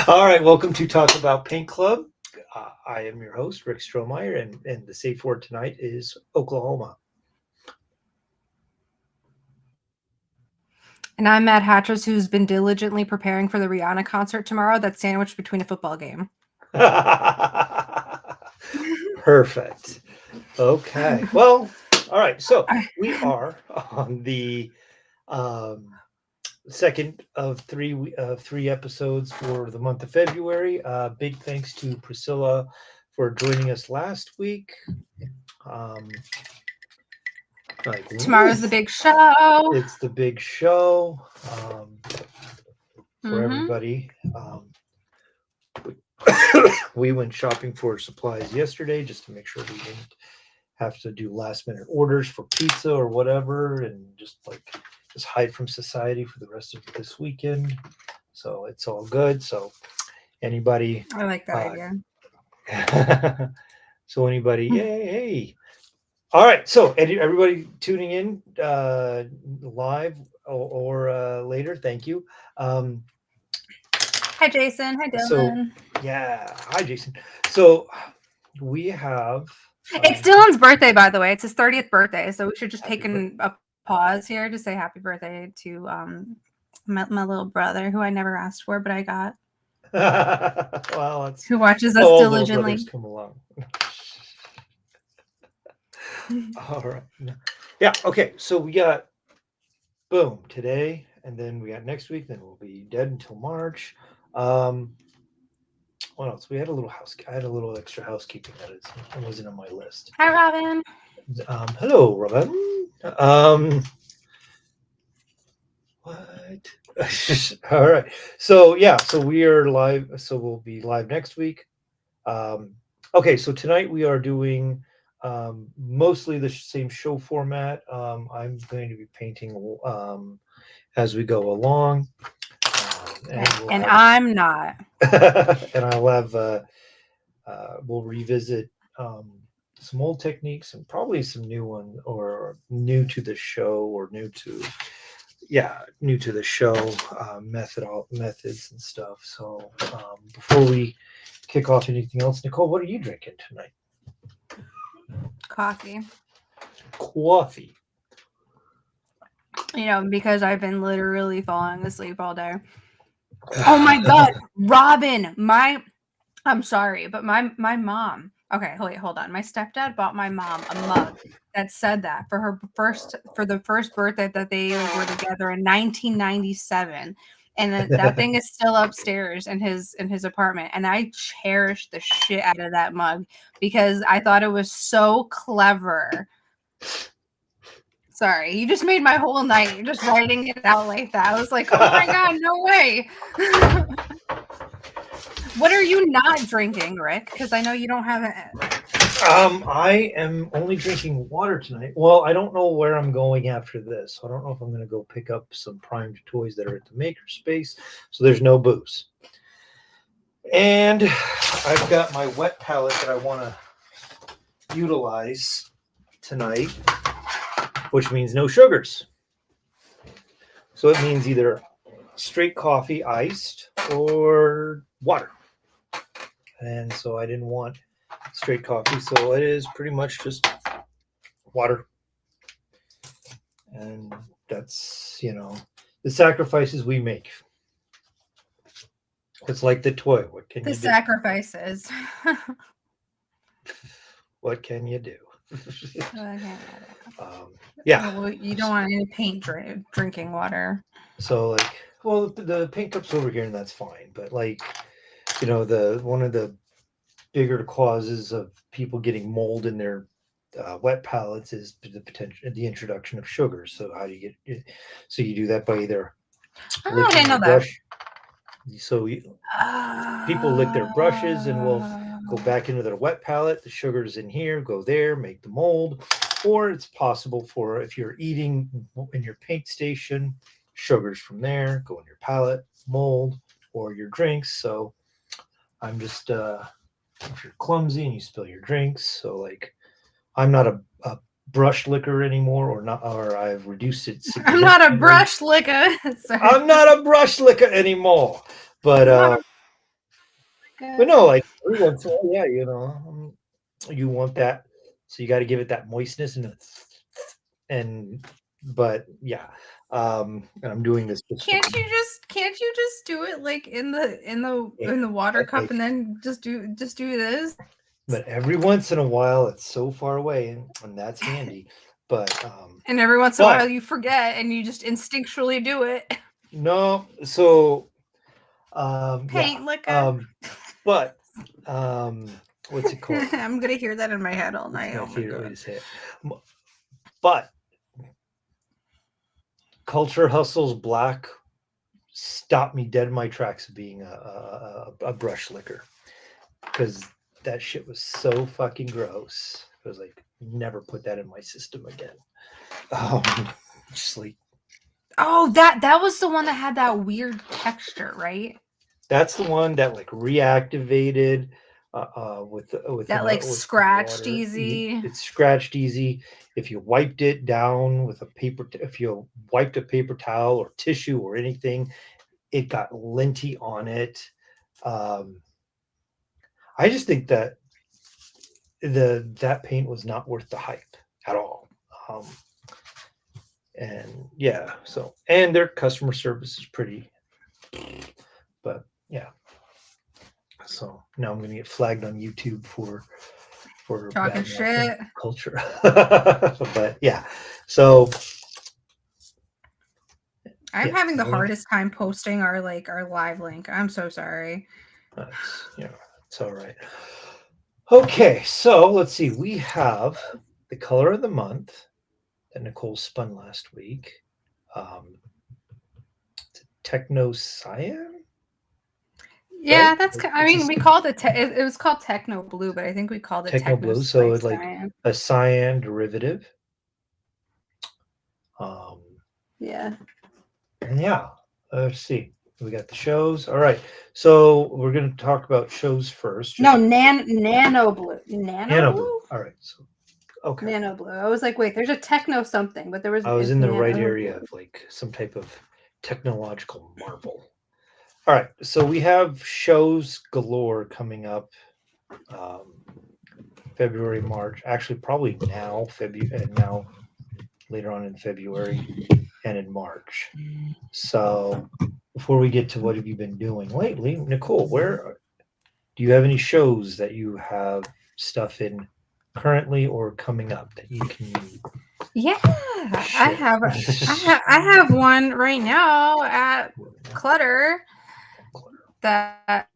All right, welcome to Talk About Paint Club. I am your host, Rick Strohmeyer, and the safe word tonight is Oklahoma. And I'm Matt Hatchers, who's been diligently preparing for the Rihanna concert tomorrow that's sandwiched between a football game. Perfect. Okay. Well, all right. So we are on the second of three episodes for the month of February. Big thanks to Priscilla for joining us last week. Tomorrow's the big show. It's the big show for everybody. We went shopping for supplies yesterday just to make sure we didn't have to do last minute orders for pizza or whatever, and just hide from society for the rest of this weekend. So it's all good. So anybody, I like that idea. So anybody, hey. All right, so everybody tuning in live or later, thank you. Hi, Jason. Hi, Dylan. Hi, Jason. So we have... It's Dylan's birthday, by the way. It's his 30th birthday, so we should just take a pause here to say happy birthday to my little brother, who I never asked for, but I got. Well, who watches us diligently. Come along. All right. Yeah. Okay. So we got boom today, and then we got next week. Then we'll be dead until March. What else? We had a little I had a little extra housekeeping that wasn't on my list. Hi, Robin. Hello, Robin. What? All right. So so we are live. So we'll be live next week. Okay. So tonight we are doing mostly the same show format. I'm going to be painting as we go along. And I'm not. And I'll have we'll revisit some old techniques and probably some new one or new to the show or new to the show methods and stuff. So before we kick off anything else, Nicole, what are you drinking tonight? Coffee. Because I've been literally falling asleep all day. Oh my God, Robin, I'm sorry, but my mom, okay, wait, hold on. My stepdad bought my mom a mug that said that for the first birthday that they were together in 1997. And that thing is still upstairs in his apartment. And I cherish the shit out of that mug because I thought it was so clever. Sorry, you just made my whole night just writing it out like that. I was like, oh my God, no way. What are you not drinking, Rick? Because I know you don't have it. I am only drinking water tonight. Well, I don't know where I'm going after this. I don't know if I'm going to go pick up some primed toys that are at the makerspace. So there's no booze. And I've got my wet palette that I want to utilize tonight, which means no sugars. So it means either straight coffee, iced, or water. And so I didn't want straight coffee, so it is pretty much just water. And that's, the sacrifices we make. It's like the toy. What can you do? The sacrifices. What can you do? Yeah. Well, you don't want any paint drinking water. So well, the paint cups over here, and that's fine. But like, the one of the bigger causes of people getting mold in their wet pallets is the introduction of sugars. So how do you get it? So you do that by either Oh, I licking didn't your know that. brush. So people lick their brushes and will go back into their wet palette. The sugars in here go there, make the mold. Or it's possible for if you're eating in your paint station, sugars from there go in your palette, mold, or your drinks. So I'm just if you're clumsy and you spill your drinks, so like I'm not a brush licker anymore, or I've reduced it I'm not a significantly. brush licker. Sorry. I'm not a brush licker anymore. But I'm not a but no, like every once in a while, yeah, you want that, so you got to give it that moistness and but yeah, and I'm doing this just Can't you just do it like in the water cup and then just do this? but every once in a while it's so far away and that's handy. But And every once in a but while you forget and you just instinctually do it. no, so yeah, Paint liquor. but what's it called? I'm gonna hear that in my head all It's night. my Oh my favorite way god. to say it. But Culture Hustle's Black stopped me dead in my tracks of being a brush licker because that shit was so fucking gross. I was like, never put that in my system again. Just like Oh, that was the one that had that weird texture, right? that's the one that like reactivated with That like with scratched water. easy. It's scratched easy. If you wiped it down with a paper, if you wiped a paper towel or tissue or anything, it got linty on it. Um, I just think that that paint was not worth the hype at all. And yeah, so and their customer service is pretty, but yeah. So now I'm gonna get flagged on YouTube for Talking bad mouthing shit. culture. But yeah, so I'm yeah, having the hardest time posting our live link. I'm so sorry. that's it's all right. Okay, so let's see. We have the color of the month that Nicole spun last week. Techno Cyan, Yeah, right? I mean, we called it. It was called Techno Blue, but I think we called it Techno Techno Blue, so it's like Cyan. a cyan derivative. Um, Yeah. and yeah, let's see. We got the shows. All right, so we're going to talk about shows first. No, nano blue. Nano Nano Blue. blue? All right, so okay, Nano blue. I was like, wait, there's a techno something, but there was I was it's in the right nano area blue. of like some type of technological marvel. All right, so we have shows galore coming up. Um, February, March, actually probably now, February, and now later on in February and in March. So before we get to what have you been doing lately, Nicole, where do you have any shows that you have stuff in currently or coming up that you can Yeah, share? I have one right now at Clutter that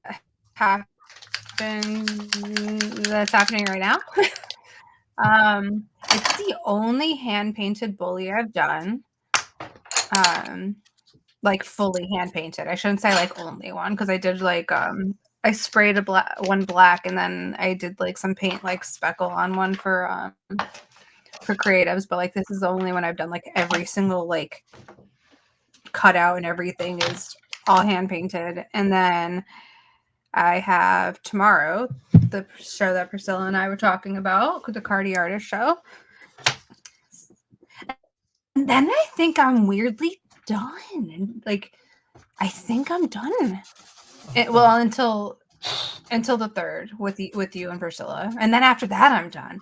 happened that's happening right now. It's the only hand painted bully I've done. Like fully hand painted. I shouldn't say like only one because I did like I sprayed one black and then I did like some paint like speckle on one for creatives, but like this is the only one I've done like every single like cutout and everything is all hand painted. And then I have tomorrow the show that Priscilla and I were talking about, the Cardi Artist show. And then I think I'm weirdly done. And like I think I'm done. Well, until the 3rd with you and Priscilla, and then after that I'm done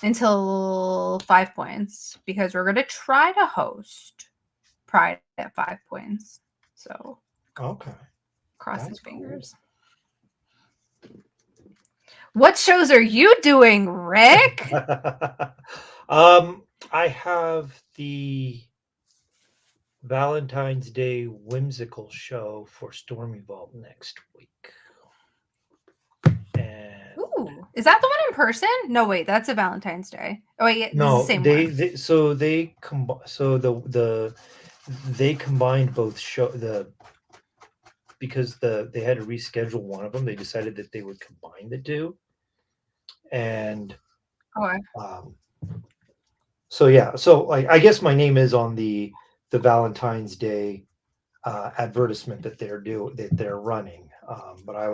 until 5 points because we're gonna try to host Pride at 5 points. So Okay, cross that's his fingers. Cool. What shows are you doing, Rick? I have the Valentine's Day whimsical show for Stormy Vault next week. And Ooh, is that the one in person? No, wait, that's a Valentine's Day. Oh wait, yeah, this is the no, same one. they combined both show the because they had to reschedule one of them. They decided that they would combine the two, and Okay. um, so yeah, so like I guess my name is on the Valentine's Day advertisement that they're running, but I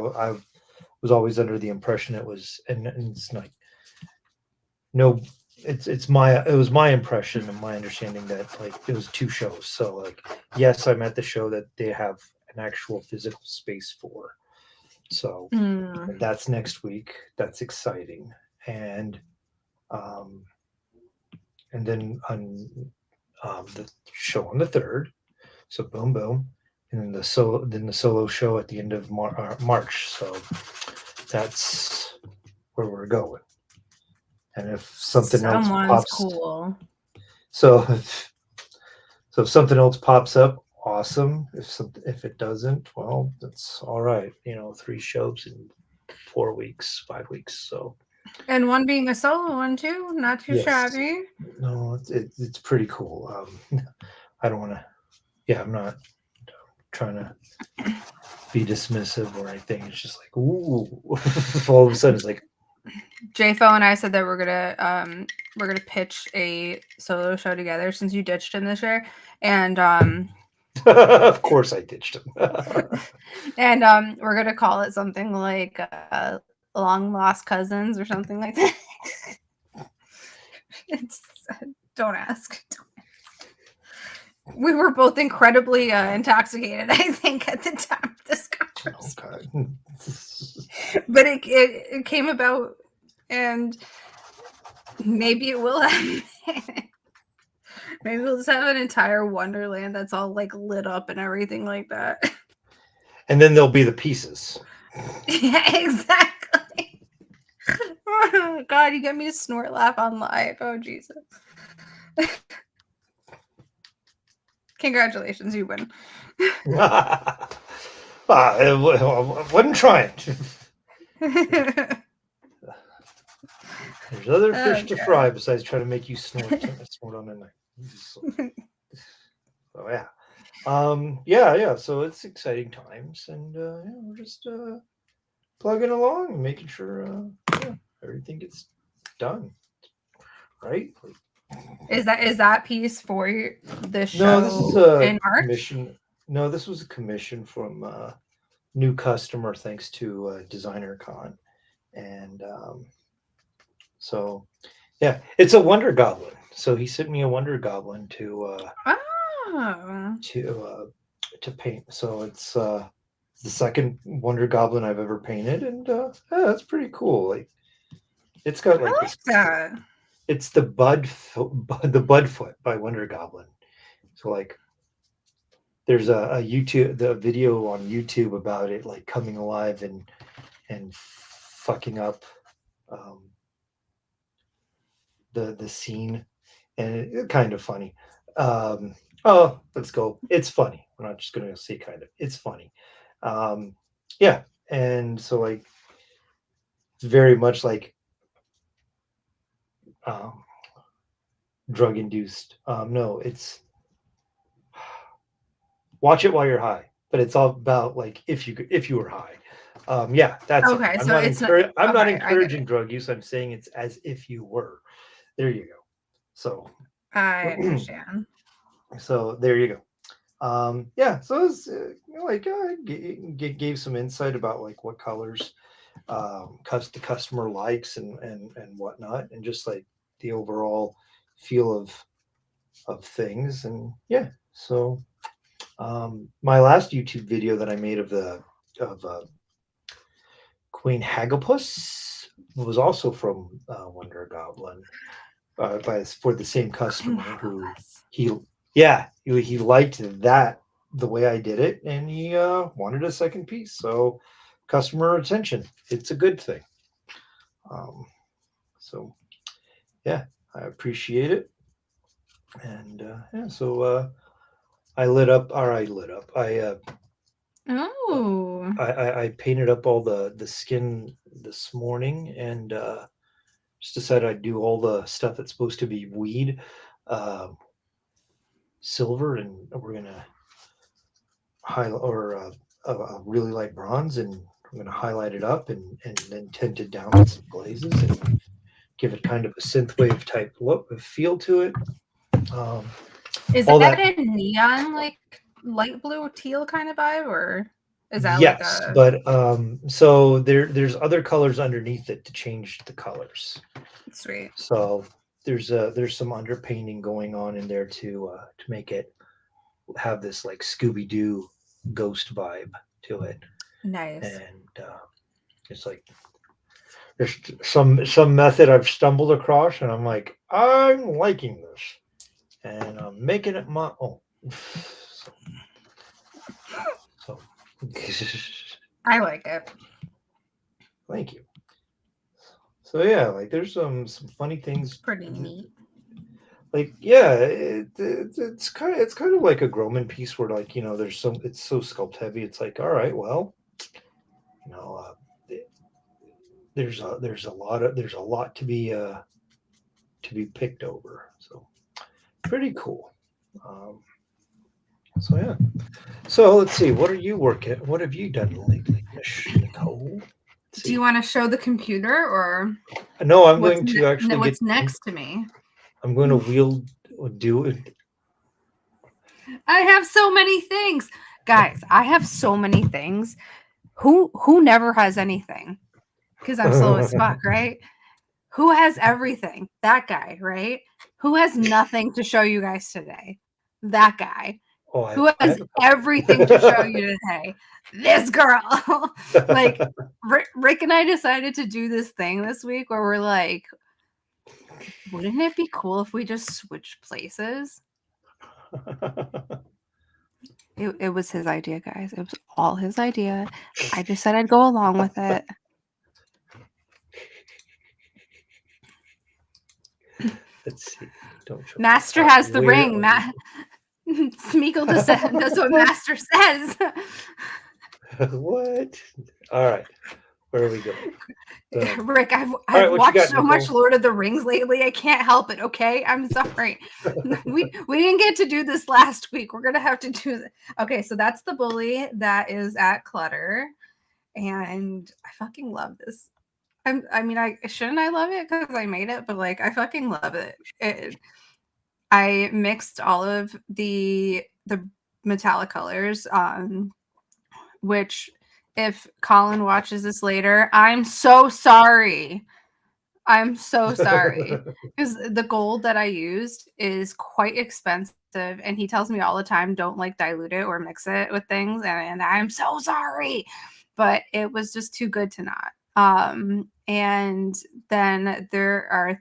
was always under the impression it was, and it's not no, it was my impression and my understanding that like it was two shows. So like yes, I'm at the show that they have an actual physical space for. So Mm. and that's next week. That's exciting. And um and then on the show on the third. So boom boom. And then the solo show at the end of March. So that's where we're going. And if something else Someone's pops cool. so if something else pops up, awesome. If it doesn't, well, that's all right. 3 shows in 4 weeks, 5 weeks. So And one being a solo one too, not too yes, shabby. no, it's pretty cool. I don't want to. Yeah, I'm not trying to be dismissive or anything. It's just like ooh, all of a sudden it's like JFO and I said that we're gonna pitch a solo show together since you ditched him this year, and of course I ditched him. we're gonna call it something like long lost cousins or something like that. It's don't ask. We were both incredibly intoxicated, I think, at the time of this conversation. Okay. But it came about, and maybe it will happen. Maybe we'll just have an entire Wonderland that's all like lit up and everything like that. And then there'll be the pieces. Yeah, exactly. Oh, God, you get me to snort laugh on live. Oh, Jesus. Congratulations, you win. I wasn't trying. There's other fish to fry besides trying to make you snort on a night. So yeah. Yeah. So it's exciting times, and yeah, we're just plugging along and making sure everything gets done. Right? Is that piece for this No, this is show a in March? commission. No, this was a commission from new customer thanks to Designer Con, and so yeah, it's a Wonder Goblin. So he sent me a Wonder Goblin Oh. to paint. So it's the second Wonder Goblin I've ever painted, and yeah, that's pretty cool. Like it's got I like like this. that. It's the Budfoot by Wonder Goblin. So like there's a the video on YouTube about it like coming alive and fucking up um, the scene, and it's kind of funny. Oh, let's go. It's funny. We're not just gonna say kind of. It's funny. Um, yeah, and so like it's very much like um, drug induced. No, it's watch it while you're high, but it's all about like if you were high. Yeah, that's it. Okay, so it's not I'm not okay. I get encouraging it. drug use. I'm saying it's as if you were. There you go. So I understand. so there you go. Yeah, so it's like gave some insight about like what colors the customer likes and whatnot, and just like the overall feel of things, and yeah. So my last YouTube video that I made of Queen Hagglepus was also from Wonder Goblin, for the same Queen customer who Hagglepuss. he liked that the way I did it, and he wanted a second piece. So customer retention, it's a good thing. Um, so yeah, I appreciate it, and yeah. So I lit up, or I lit up. Oh, I painted up all the skin this morning, and just decided I'd do all the stuff that's supposed to be weed, uh, silver, and we're gonna highlight or a really light bronze, and I'm gonna highlight it up and then tint it down with some glazes and give it kind of a synthwave type look, feel to it. Um, is all that that. a neon like light blue teal kind of vibe, or is that like Yes, a but so there's other colors underneath it to change the colors. sweet? So there's some underpainting going on in there to make it have this like Scooby Doo ghost vibe to it, Nice. and it's like there's some method I've stumbled across, and I'm like, I'm liking this, and I'm making it my own. So, I like it. thank you. So yeah, like there's some funny things. Pretty neat. Like yeah, it's kind of like a Groman piece where like there's some it's so sculpt heavy. It's like all right, well you know there's a lot to be picked over. So pretty cool. Um, so yeah. So let's see. What are you working? What have you done lately, Miss Nicole? Let's Do you see. want to show the computer or No, I'm going to actually get. what's next to me? I'm going to wield do it. I have so many things. Guys, I have so many things. Who never has anything? Because I'm slow as fuck, right? Who has everything? That guy, right? Who has nothing to show you guys today? That guy. Oh, Who I has have a everything to show couple. you today? This girl. Like Rick and I decided to do this thing this week where we're like, wouldn't it be cool if we just switched places? It was his idea, guys. It was all his idea. I just said I'd go along with it. Let's see. Don't show the Master part has the where ring. are we? Smeagol does what Master says. What? All right. Where are we going? Rick, All right. I've What you watched got, so much Nicole? Lord of the Rings lately. I can't help it. Okay, I'm sorry. We didn't get to do this last week. We're gonna have to do this. Okay, so that's the bully that is at Clutter, and I fucking love this. I mean, I shouldn't I love it because I made it, but like I fucking love it. I mixed all of the metallic colors, which if Colin watches this later, I'm so sorry. I'm so sorry because the gold that I used is quite expensive, and he tells me all the time, "Don't like dilute it or mix it with things," and I'm so sorry, but it was just too good to not. And then there are Okay.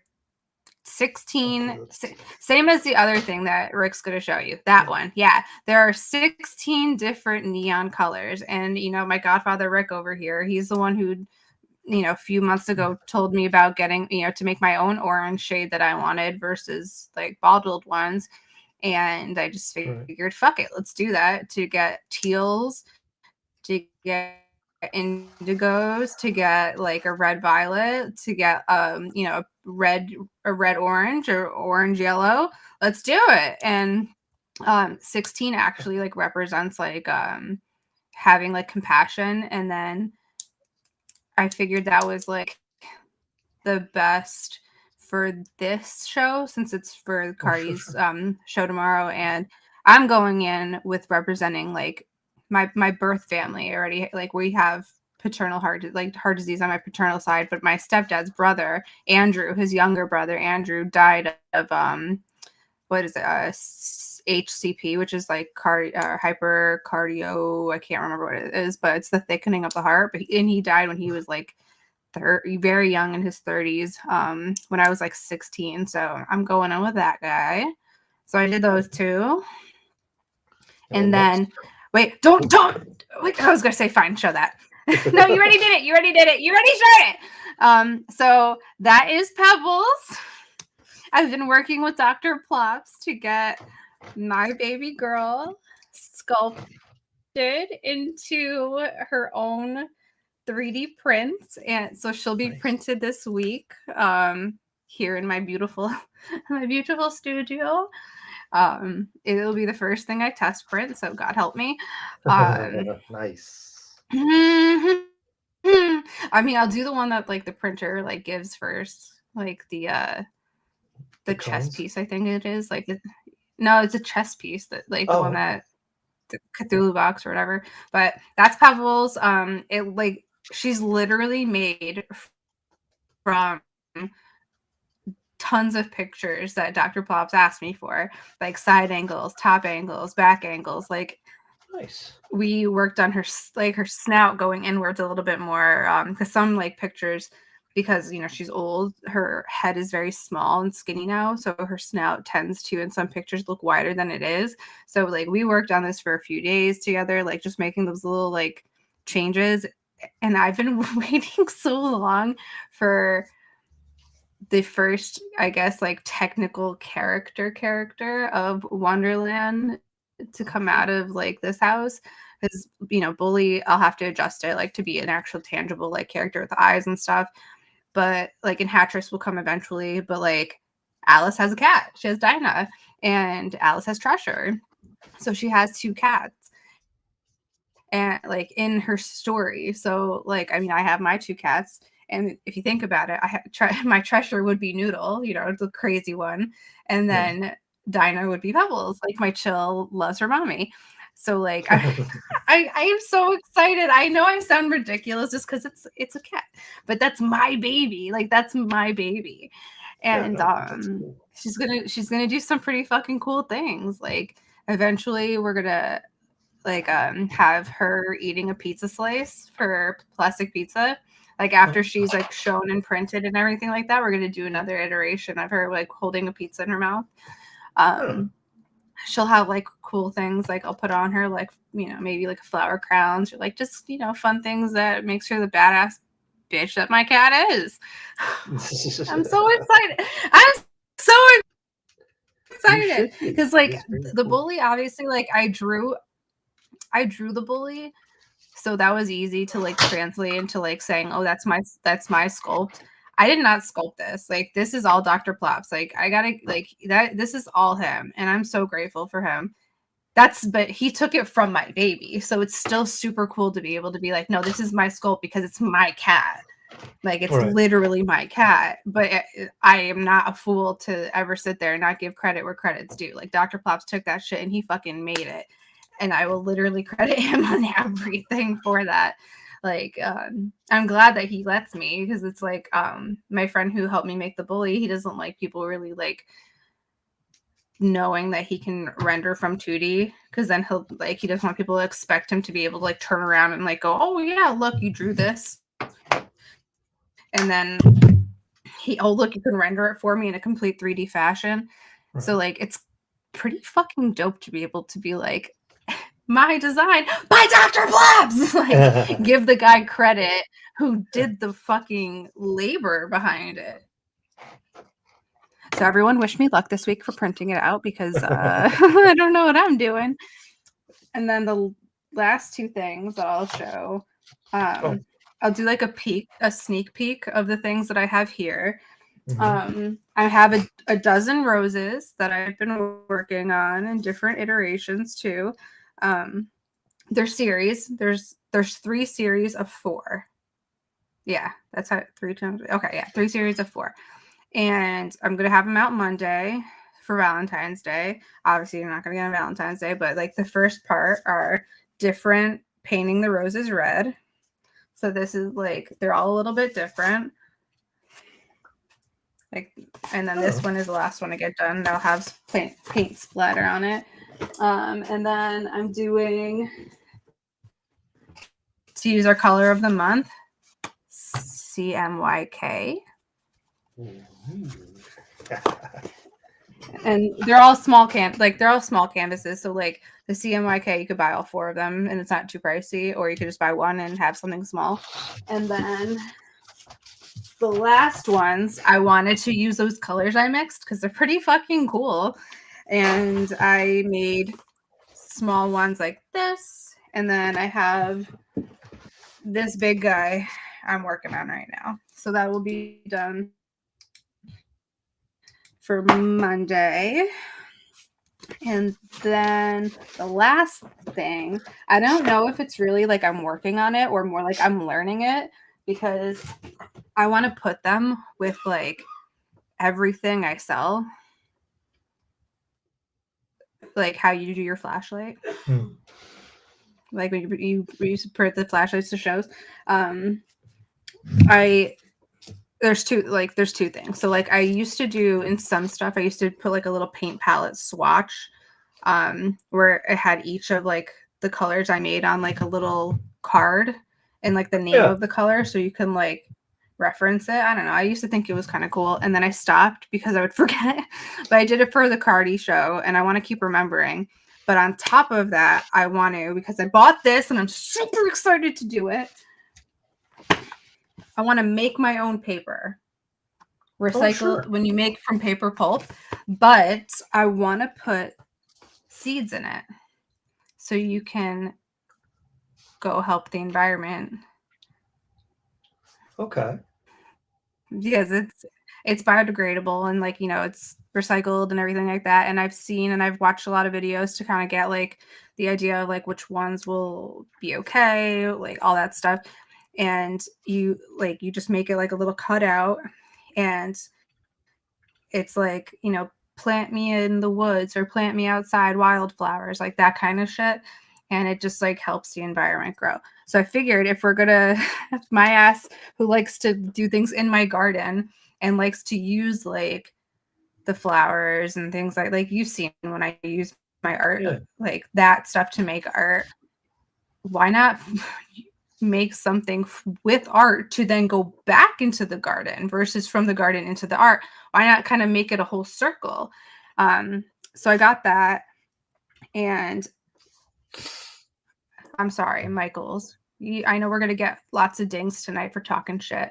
16 Let's see. same as the other thing that Rick's going to show you. That one. Yeah. There are 16 different neon colors, and my godfather Rick over here, he's the one who a few months ago told me about getting to make my own orange shade that I wanted versus like bottled ones. And I just Right. figured, fuck it, let's do that to get teals, to get indigos, to get like a red violet, to get a red orange or orange yellow. Let's do it. And 16 actually like represents like having like compassion. And then I figured that was like the best for this show since it's for Oh, sure, Cardi's sure. show tomorrow, and I'm going in with representing like my birth family already. Like we have paternal heart disease on my paternal side, but my stepdad's brother Andrew, his younger brother Andrew, died of what is it HCP, which is like hypercardio. I can't remember what it is, but it's the thickening of the heart. And he died when he was like very young in his 30s, when I was like 16. So I'm going in with that guy. So I did those two. And And then next. then wait, don't wait, I was gonna say fine, show that. No, you already did it. You already did it. You already showed it. So that is Pebbles. I've been working with Dr. Plops to get my baby girl sculpted into her own 3D prints, and so she'll be Nice. printed this week here in my beautiful my beautiful studio. It'll be the first thing I test print, so God help me. Nice. I mean, I'll do the one that like the printer like gives first, like The the chess cones. piece. I think it is like no, it's a chess piece that like the one Oh, okay. that the Cthulhu box or whatever. But that's Pebbles. It like she's literally made from tons of pictures that Dr. Plops asked me for, like side angles, top angles, back angles. Like Nice. we worked on her like her snout going inwards a little bit more because some like pictures, because you know she's old, her head is very small and skinny now, so her snout tends to in some pictures look wider than it is. So like we worked on this for a few days together, like just making those little like changes, and I've been waiting so long for the first, I guess, like technical character of Wonderland to come out of like this house. Because you know, Bully, I'll have to adjust it like to be an actual tangible like character with eyes and stuff. But like in Hattress will come eventually. But like Alice has a cat. She has Dinah, and Alice has Treasure. So she has two cats and like in her story. So like I mean, I have my two cats, and if you think about it, my treasure would be Noodle, you know, the crazy one, and Yeah. then Dinah would be Pebbles, like my chill loves her mommy. So like I am so excited. I know I sound ridiculous just because it's a cat, but that's my baby. Like that's my baby, Yeah, and no, that's cool. she's gonna do some pretty fucking cool things. Like eventually we're gonna like have her eating a pizza slice for plastic pizza. Like Oh, after she's like shown and printed and everything like that, we're gonna do another iteration of her like holding a pizza in her mouth. oh, Um, she'll have like cool things like I'll put on her, like you know, maybe like flower crowns or like just you know fun things that makes her the badass bitch that my cat is. I'm so excited. I'm so you excited should be. because It like is very the cool. bully obviously like I drew the bully, so that was easy to like translate into like saying, "Oh, that's my sculpt." I did not sculpt this. Like this is all Dr. Plops. Like I gotta like that. This is all him, and I'm so grateful for him. But he took it from my baby, so it's still super cool to be able to be like, no, this is my sculpt because it's my cat. Like it's Right. literally my cat. But I am not a fool to ever sit there and not give credit where credit's due. Like Dr. Plops took that shit and he fucking made it, and I will literally credit him on everything for that. Like I'm glad that he lets me because it's like my friend who helped me make the bully, he doesn't like people really like knowing that he can render from 2D because then he doesn't want people to expect him to be able to like turn around and like go, oh yeah, look, you drew this, and then look, you can render it for me in a complete 3D fashion. So Right. like it's pretty fucking dope to be able to be like my design by Dr. Blobs. Like give the guy credit who did the fucking labor behind it. So everyone wish me luck this week for printing it out because I don't know what I'm doing. And then the last two things that I'll show, Oh. I'll do like a sneak peek of the things that I have here. Mhm. I have a dozen roses that I've been working on in different iterations too. Um, they're series. There's 3 series of 4. Yeah, that's how 3 times. Okay, yeah, 3 series of 4. And I'm gonna have them out Monday for Valentine's Day. Obviously, you're not gonna get on Valentine's Day, but like the first part are different painting the roses red. So this is like they're all a little bit different. Like, and then this Oh. one is the last one to get done. They'll have paint splatter on it. And then I'm doing to use our color of the month, CMYK. And they're all they're all small canvases. So like the CMYK, you could buy all 4 of them and it's not too pricey, or you could just buy one and have something small. And then the last ones, I wanted to use those colors I mixed because they're pretty fucking cool. And I made small ones like this, and then I have this big guy I'm working on right now. So that will be done for Monday. And then the last thing, I don't know if it's really like I'm working on it or more like I'm learning it, because I want to put them with like everything I sell, like how you do your flashlight. Like when you put the flashlights to shows. I there's two things. So like I used to do in some stuff, I used to put like a little paint palette swatch, where it had each of like the colors I made on like a little card and like the name of the color, so you can like reference it. I don't know. I used to think it was kind of cool, and then I stopped because I would forget. But I did it for the Cardi show, and I want to keep remembering. But on top of that, I want to, because I bought this and I'm super excited to do it. I want to make my own paper. Recycle when you make from paper pulp, but I want to put seeds in it so you can go help the environment. Okay. Because it's biodegradable and like, you know, it's recycled and everything like that. And I've seen and I've watched a lot of videos to kind of get like the idea of like which ones will be okay, like all that stuff. And you just make it like a little cutout, and it's like, you know, plant me in the woods or plant me outside, wildflowers, like that kind of shit. And it just like helps the environment grow. So I figured if we're gonna, my ass who likes to do things in my garden and likes to use like the flowers and things like you've seen when I use my art, like that stuff to make art, why not make something with art to then go back into the garden versus from the garden into the art? Why not kind of make it a whole circle? So I got that, and I'm sorry, Michaels. I know we're going to get lots of dings tonight for talking shit.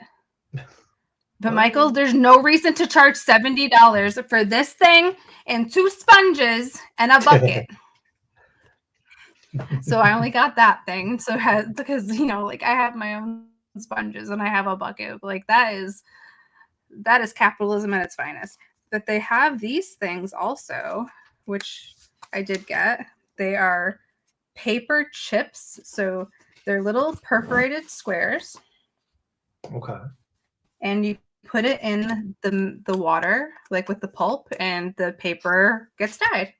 But Michael, there's no reason to charge $70 for this thing and 2 sponges and a bucket. So I only got that thing. So because, you know, like I have my own sponges and I have a bucket. Like that is capitalism at its finest. But they have these things also, which I did get. They are paper chips. So they're little perforated squares. Okay. And you put it in the water, like with the pulp, and the paper gets dyed.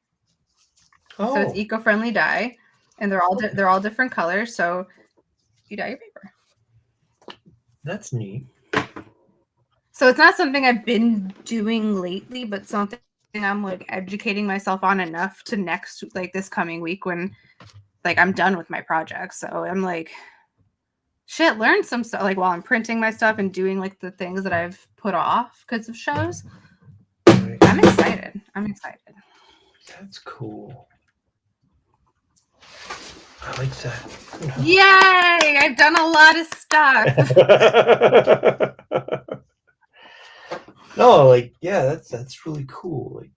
Oh. So it's eco-friendly dye, and they're all different colors. So you dye your paper. That's neat. So it's not something I've been doing lately, but something I'm like educating myself on enough to next, like this coming week when like I'm done with my project. So I'm like, shit, learn some stuff like while I'm printing my stuff and doing like the things that I've put off because of shows. Right. I'm excited. That's cool. I like that. Yay! I've done a lot of stuff. No, like, yeah, that's really cool. Like,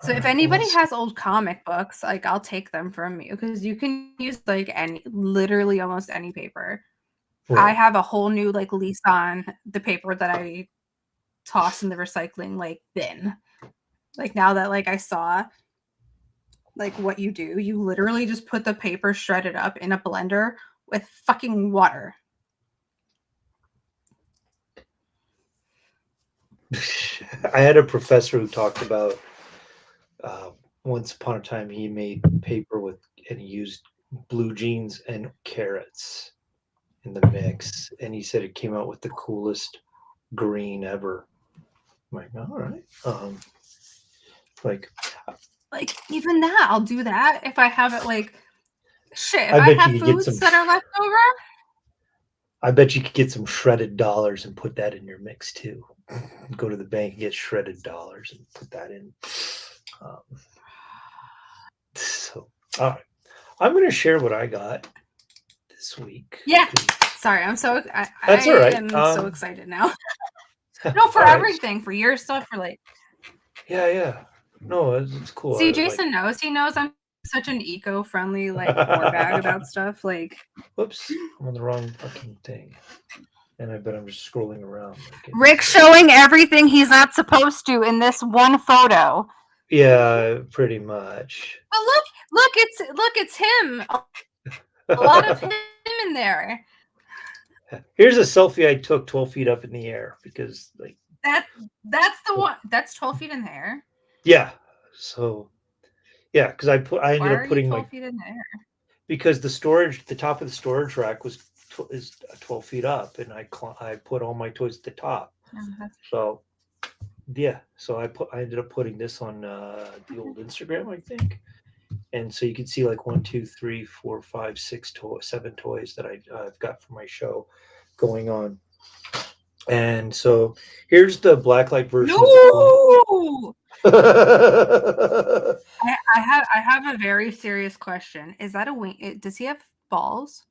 so if anybody has old comic books, like I'll take them from you because you can use like literally almost any paper. Right. I have a whole new like lease on the paper that I toss in the recycling like bin. Like now that like I saw like what you do, you literally just put the paper shredded up in a blender with fucking water. I had a professor who talked about once upon a time he made paper and he used blue jeans and carrots in the mix, and he said it came out with the coolest green ever. I'm like, all right. Like even that, I'll do that if I have it. Like shit, if I have foods that are left over, I bet you could get some shredded dollars and put that in your mix too. Go to the bank and get shredded dollars and put that in. So, all right, I'm going to share what I got this week. Yeah, sorry, I'm so that's all right. I'm so excited now. No, for everything, for your stuff, for like. Yeah. No, it's cool. See, I like. Jason knows. He knows I'm such an eco-friendly like whore bag about stuff. Like Whoops, I'm on the wrong fucking thing, and I bet I'm just scrolling around. Like Rick it's, showing everything he's not supposed to in this one photo. yeah, pretty much. But it's him. A lot of him in there. Here's a selfie I took 12 feet up in the air because, like, That that's the one. That's 12 feet in the air. yeah. So yeah, because I ended Why up are you putting 12 feet in the air? because the top of the storage rack is 12 feet up, and I put all my toys at the top. Oh, So yeah, so I ended up putting this on the old Instagram, I think, and so you can see like 7 toys that I've got for my show going on. And so here's the blacklight version of the phone. no! I have a very serious question. Is that a wing? Does he have balls?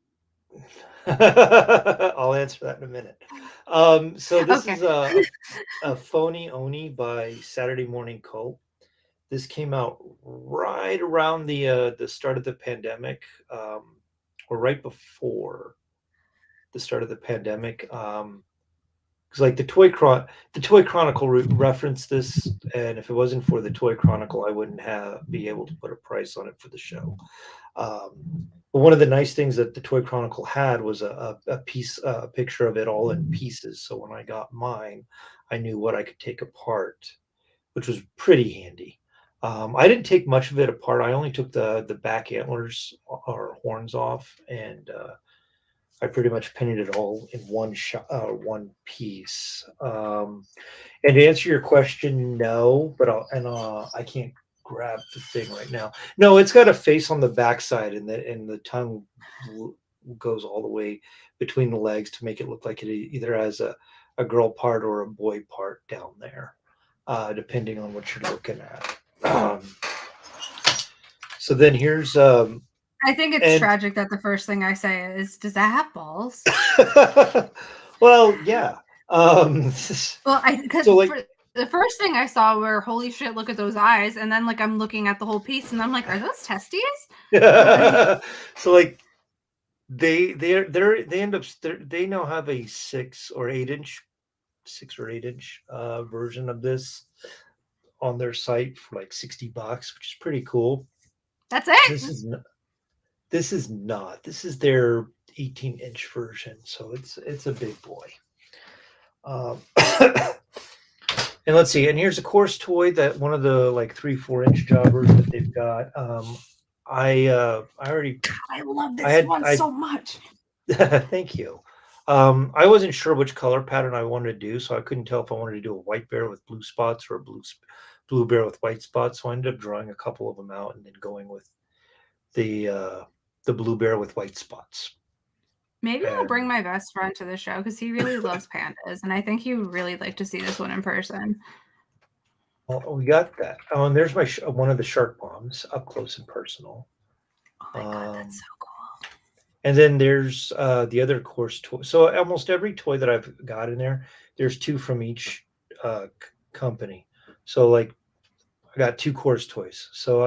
I'll answer that in a minute. So this Okay. is a phony Oni by Saturday Morning Cult. This came out right around the start of the pandemic, or right before the start of the pandemic. Because like the Toy Chronicle referenced this, and if it wasn't for the Toy Chronicle, I wouldn't be able to put a price on it for the show. But one of the nice things that the Toy Chronicle had was a picture of it all in pieces. So when I got mine, I knew what I could take apart, which was pretty handy. I didn't take much of it apart. I only took the back antlers or horns off, and I pretty much painted it all in one piece. And to answer your question, no, but I can't grab the thing right now. No, it's got a face on the backside, and the tongue goes all the way between the legs to make it look like it either has a girl part or a boy part down there, depending on what you're looking at. So then here's I think it's and tragic that the first thing I say is, "Does that have balls?" well, yeah. Well, because So like the first thing I saw were, "Holy shit, look at those eyes," and then like I'm looking at the whole piece, and I'm like, "Are those testes?" Like, so like they end up they now have a 6 or 8 inch version of this on their site for like $60, which is pretty cool. that's it. This is this is not. This is their 18-inch version, so it's a big boy. Um, and let's see. And here's a course toy that one of the like 3-4 inch jobbers that they've got. I already I love I this had one I so much. thank you. I wasn't sure which color pattern I wanted to do, so I couldn't tell if I wanted to do a white bear with blue spots or a blue bear with white spots. So I ended up drawing a couple of them out and then going with the uh, the blue bear with white spots. Maybe I'll bring And my best friend to the show because he really loves pandas, and I think he would really like to see this one in person. well, we got that. Oh, and there's my one of the shark bombs up close and personal. Oh my god, that's Um, so cool. and then there's the other course toy. So almost every toy that I've got in there, there's two from each company. So like I got two course toys. So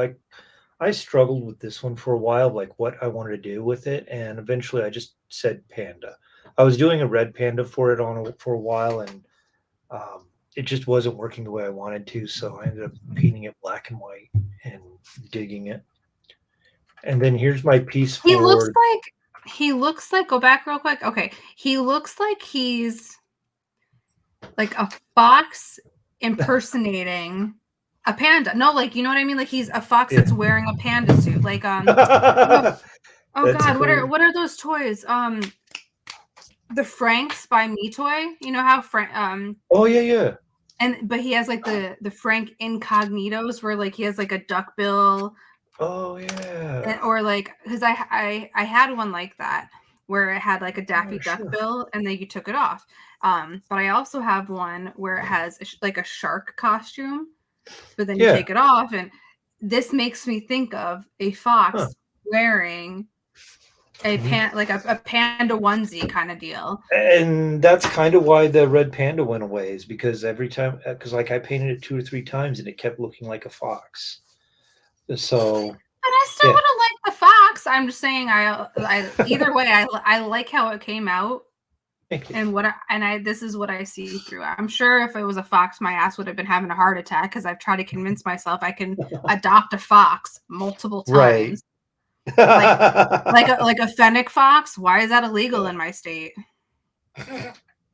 I struggled with this one for a while, like what I wanted to do with it, and eventually I just said panda. I was doing a red panda for it for a while, and it just wasn't working the way I wanted to. So I ended up painting it black and white and digging it. And then here's my piece He looks for. like go back real quick. Okay. He looks like he's like a fox impersonating a panda. No, like you know what I mean? Like he's a fox Yeah. that's wearing a panda suit. Like oh, oh That's god, cool. what are those toys? The Franks by Me Toy. You know how Frank Oh yeah, yeah. but he has like the Frank Incognitos where like he has like a duck bill Oh yeah. or like because I had one like that where it had like a Oh Daffy Duck sure. bill and then you took it off. But I also have one where it has like a shark costume, but then you Yeah. take it off, and this makes me think of a Huh. fox wearing a panda onesie kind of deal. And that's kind of why the red panda went away, is because every time, because like I painted it 2 or 3 times and it kept looking like a fox. So But I still yeah. would have liked the fox. I'm just saying, I either way, I like how it came out, and this is what I see through. I'm sure if it was a fox, my ass would have been having a heart attack because I've tried to convince myself I can adopt a fox multiple Right. times, like a fennec fox. Why is that illegal Yeah. in my state?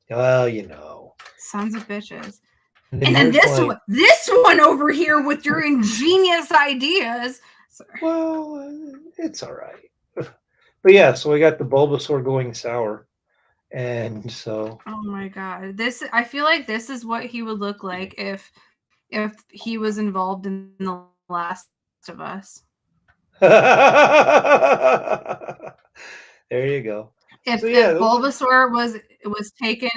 Well, you know. Sons of bitches. And And then here's my this one over here with your ingenious ideas. Sorry. well, it's all right. But yeah, so I got the Bulbasaur going sour, and so Oh my god. I feel like this is what he would look like if he was involved in The Last of Us. there you go. So If yeah, those are Bulbasaur was taken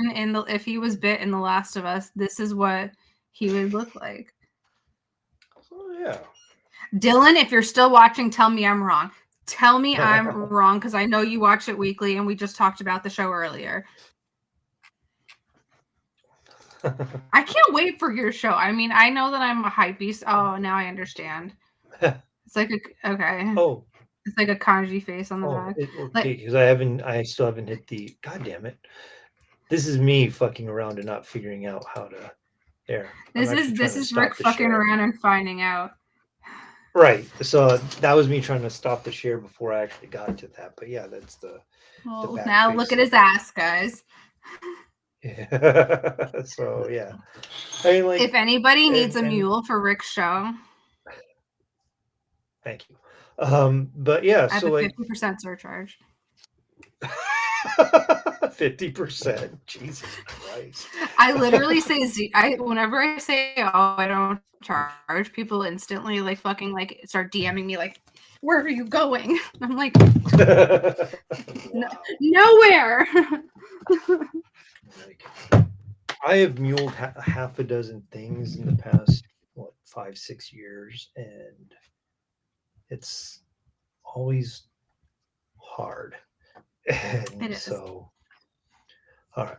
if he was bit in The Last of Us, this is what he would look like. oh yeah. Dylan, if you're still watching, tell me I'm wrong. Tell me I'm wrong because I know you watch it weekly and we just talked about the show earlier. I can't wait for your show. I mean, I know that I'm a hype beast. Oh, now I understand. It's like okay. Oh, It's like a kanji face on the back. okay, because I still haven't hit the. God damn it! This is me fucking around and not figuring out how to. There, I'm actually trying This to is Rick stop the fucking share. around and finding out. Right. So that was me trying to stop the share before I actually got to that. But yeah, that's the Well, back now face. look at his ass, guys. Yeah. So yeah, I mean, like, If anybody needs a and mule for Rick's show, thank you. But yeah, I have so a like 50% surcharge. 50%. Jesus Christ. I literally say whenever I say I don't charge, people instantly like fucking like start DMing me like, where are you going? I'm like, Wow. nowhere. Like, I have muled half a dozen things in the past, 5, 6 years, and it's always hard. And It is. so, all right.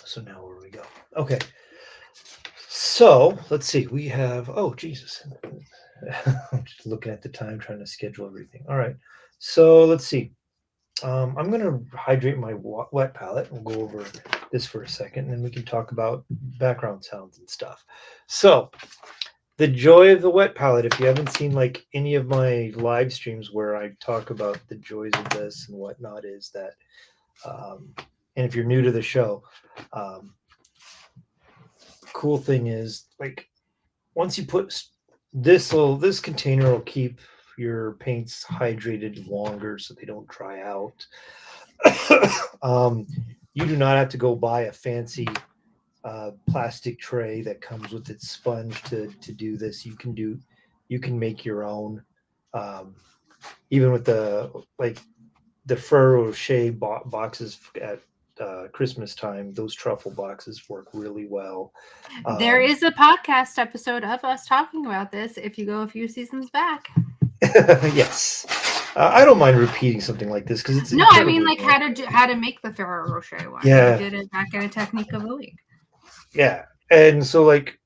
So now where do we go? Okay. So let's see. We have, oh, Jesus. I'm just looking at the time, trying to schedule everything. All right. So let's see. I'm going to hydrate my wet palette. We'll go over this for a second, and then we can talk about background sounds and stuff. So, the joy of the wet palette, if you haven't seen like any of my live streams where I talk about the joys of this and whatnot, is that, and if you're new to the show, cool thing is, like, once you put this container will keep your paints hydrated longer so they don't dry out. You do not have to go buy a fancy plastic tray that comes with its sponge to do this. You can make your own. Even with the Ferrero Rocher boxes at Christmas time, those truffle boxes work really well. There is a podcast episode of us talking about this if you go a few seasons back. Yes. I don't mind repeating something like this because it's No, I mean like incredibly how to make the Ferrero Rocher one. Yeah. We did it back in a technique of the week. Yeah. And so, like,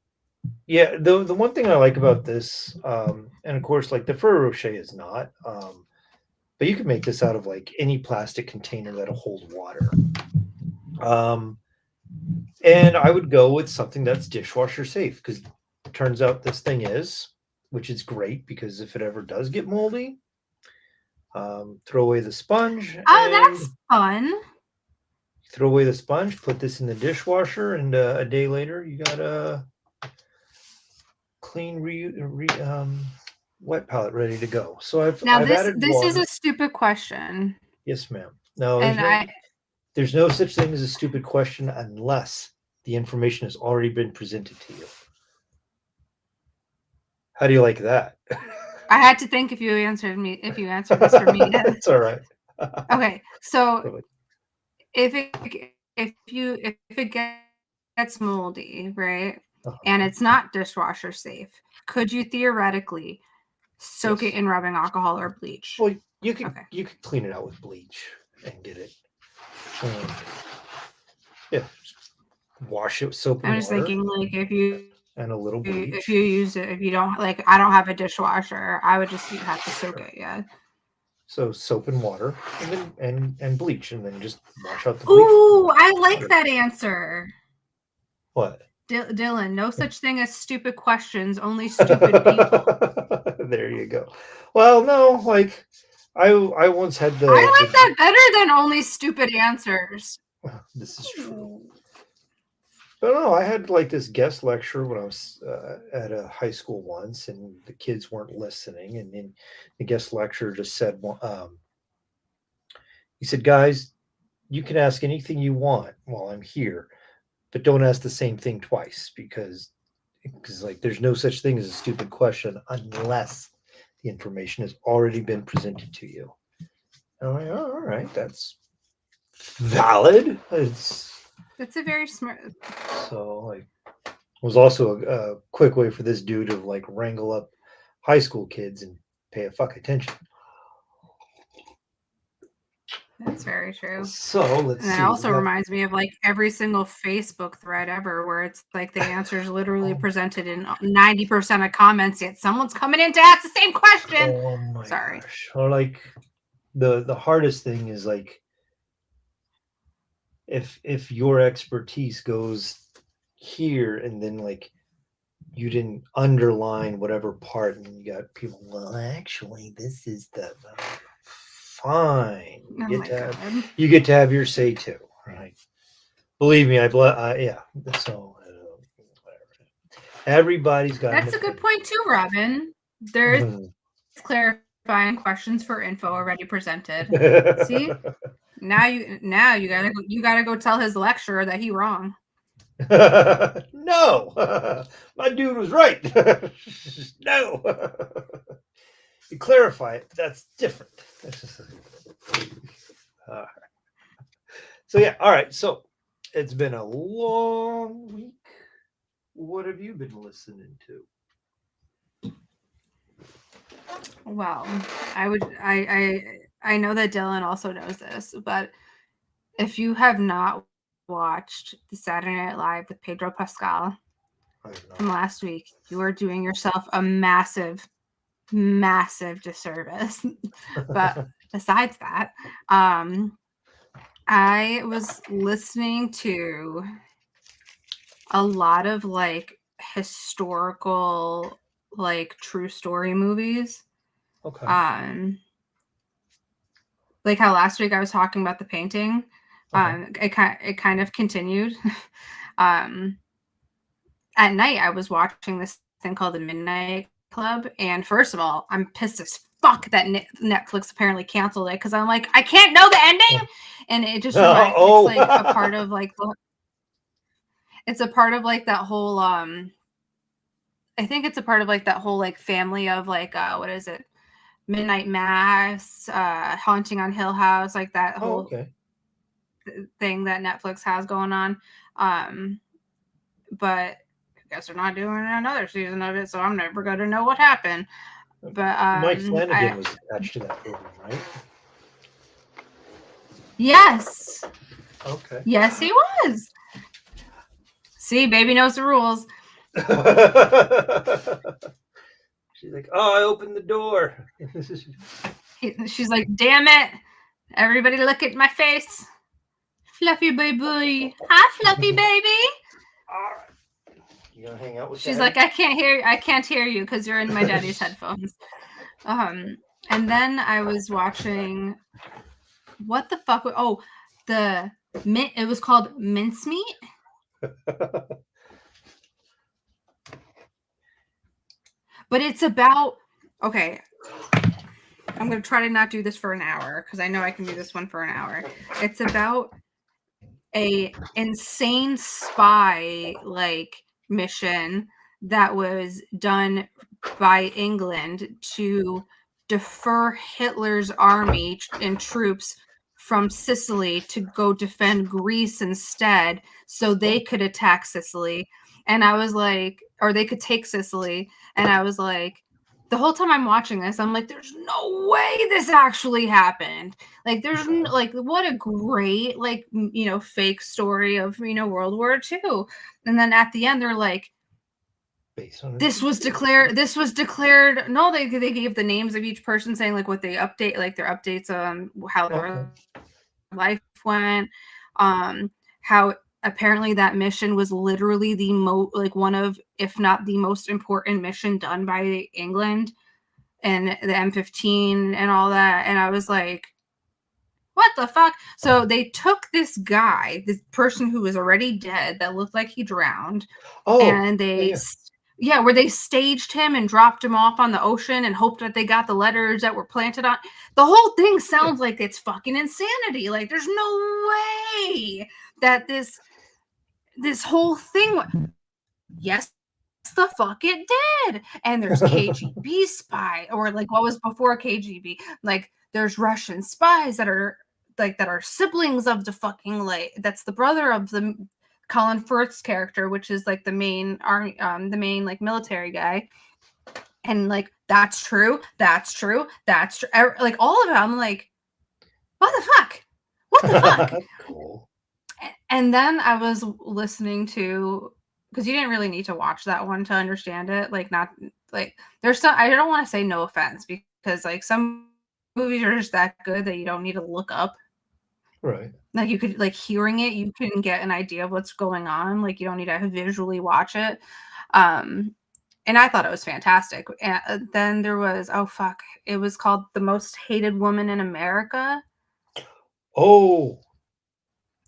yeah, the one thing I like about this, and of course, like, the Ferrero Rocher is not, but you can make this out of like any plastic container that'll hold water. And I would go with something that's dishwasher safe, because it turns out this thing is, which is great, because if it ever does get moldy, throw away the sponge. Oh, that's fun. Throw away the sponge, put this in the dishwasher, and a day later, you got a clean wet palette ready to go. So I've added this water. is a stupid question. Yes, ma'am. No, And there's no such thing as a stupid question unless the information has already been presented to you. How do you like that? I had to think if you answered this for me. It's all right. Okay, so Perfect. if it gets moldy, right, Uh-huh. and it's not dishwasher safe, could you theoretically Soak it in rubbing alcohol or bleach. Well, you could Okay. you could clean it out with bleach and get it. Yeah, wash it with soap I'm and just water thinking, like, and a little if bleach. you use it, if you don't like, I don't have a dishwasher, I would just have to soak Sure. it. Yeah. So soap and water, and then and bleach, and then just wash out the bleach. Ooh, I like that answer. What? Dylan, no such thing as stupid questions, only stupid people. There you go. Well, no, like I once had I like that better than only stupid answers. this is true. But no, I had like this guest lecture when I was at a high school once, and the kids weren't listening. And then the guest lecturer just said, he said, guys, you can ask anything you want while I'm here, but don't ask the same thing twice because like there's no such thing as a stupid question unless the information has already been presented to you. And I'm like, oh, all right, that's valid. It's a very smart. So like it was also a quick way for this dude to like wrangle up high school kids and pay a fuck attention. That's very true. So let's And see. that also reminds me of like every single Facebook thread ever where it's like the answers literally presented in 90% of comments, yet someone's coming in to ask the same question. Oh my Sorry. gosh. Or like the hardest thing is like if your expertise goes here and then like you didn't underline whatever part and you got people, well actually this is the fine. Oh my God. You get to have your say too, right? Believe me, yeah. So whatever. Everybody's got. That's a good point too, Robin. There's clarifying questions for info already presented. See, now you gotta go tell his lecturer that he wrong. No, my dude was right. No, you clarify it. That's different. So yeah, all right. So it's been a long week. What have you been listening to? Well, I know that Dylan also knows this, but if you have not watched the Saturday Night Live with Pedro Pascal from last week, you are doing yourself a massive disservice. But besides that, I was listening to a lot of like historical, like true story movies. Okay. Like how last week I was talking about the painting. It kind of continued. At night I was watching this thing called The Midnight Club, and first of all, I'm pissed as fuck that Netflix apparently canceled it because I'm like, I can't know the ending, and it just reminds me, it's like a part of like it's a part of like that whole I think it's a part of like that whole like family of like what is it, Midnight Mass, Haunting on Hill House, like that whole thing that Netflix has going on. But I guess they're not doing another season of it, so I'm never gonna know what happened. But Mike Flanagan was attached to that program, right? Yes. Okay. Yes, he was. See, baby knows the rules. She's like, oh, I opened the door. She's like, damn it. Everybody look at my face. Fluffy baby. Hi, Fluffy baby. All right. You gonna hang out with She's Daddy? like, I can't hear you because you're in my daddy's headphones. And then I was watching, what the fuck? Oh, it was called Mincemeat. But it's about, okay, I'm going to try to not do this for an hour because I know I can do this one for an hour. It's about a insane spy like mission that was done by England to defer Hitler's army and troops from Sicily to go defend Greece instead so they could attack Sicily. And I was like, or they could take Sicily. And I was like, the whole time I'm watching this, I'm like, there's no way this actually happened. Like, there's like, what a great, like, fake story of, World War II. And then at the end, they're like, this was declared. No, they gave the names of each person, saying like what they update, like their updates on how their life went, how apparently that mission was literally the one of, if not the most important mission done by England, and the M15 and all that. And I was like, what the fuck? So they took this guy, this person who was already dead that looked like he drowned, and where they staged him and dropped him off on the ocean and hoped that they got the letters that were planted on. The whole thing sounds like it's fucking insanity. Like, there's no way that this whole thing. Yes, the fuck it did. And there's KGB spy, or like what was before KGB. Like, there's Russian spies that are siblings of the fucking, like, that's the brother of the Colin Firth's character, which is like the main army, the main like military guy. And like, that's true. Like, all of it, I'm like, what the fuck? What the fuck? Cool. And then I was listening to, because you didn't really need to watch that one to understand it. Like, not like, there's some, I don't want to say no offense, because like some movies are just that good that you don't need to look up. Right. Like, you could, like, hearing it, you can get an idea of what's going on. Like, you don't need to visually watch it. And I thought it was fantastic. And then there was, oh fuck, it was called The Most Hated Woman in America. Oh.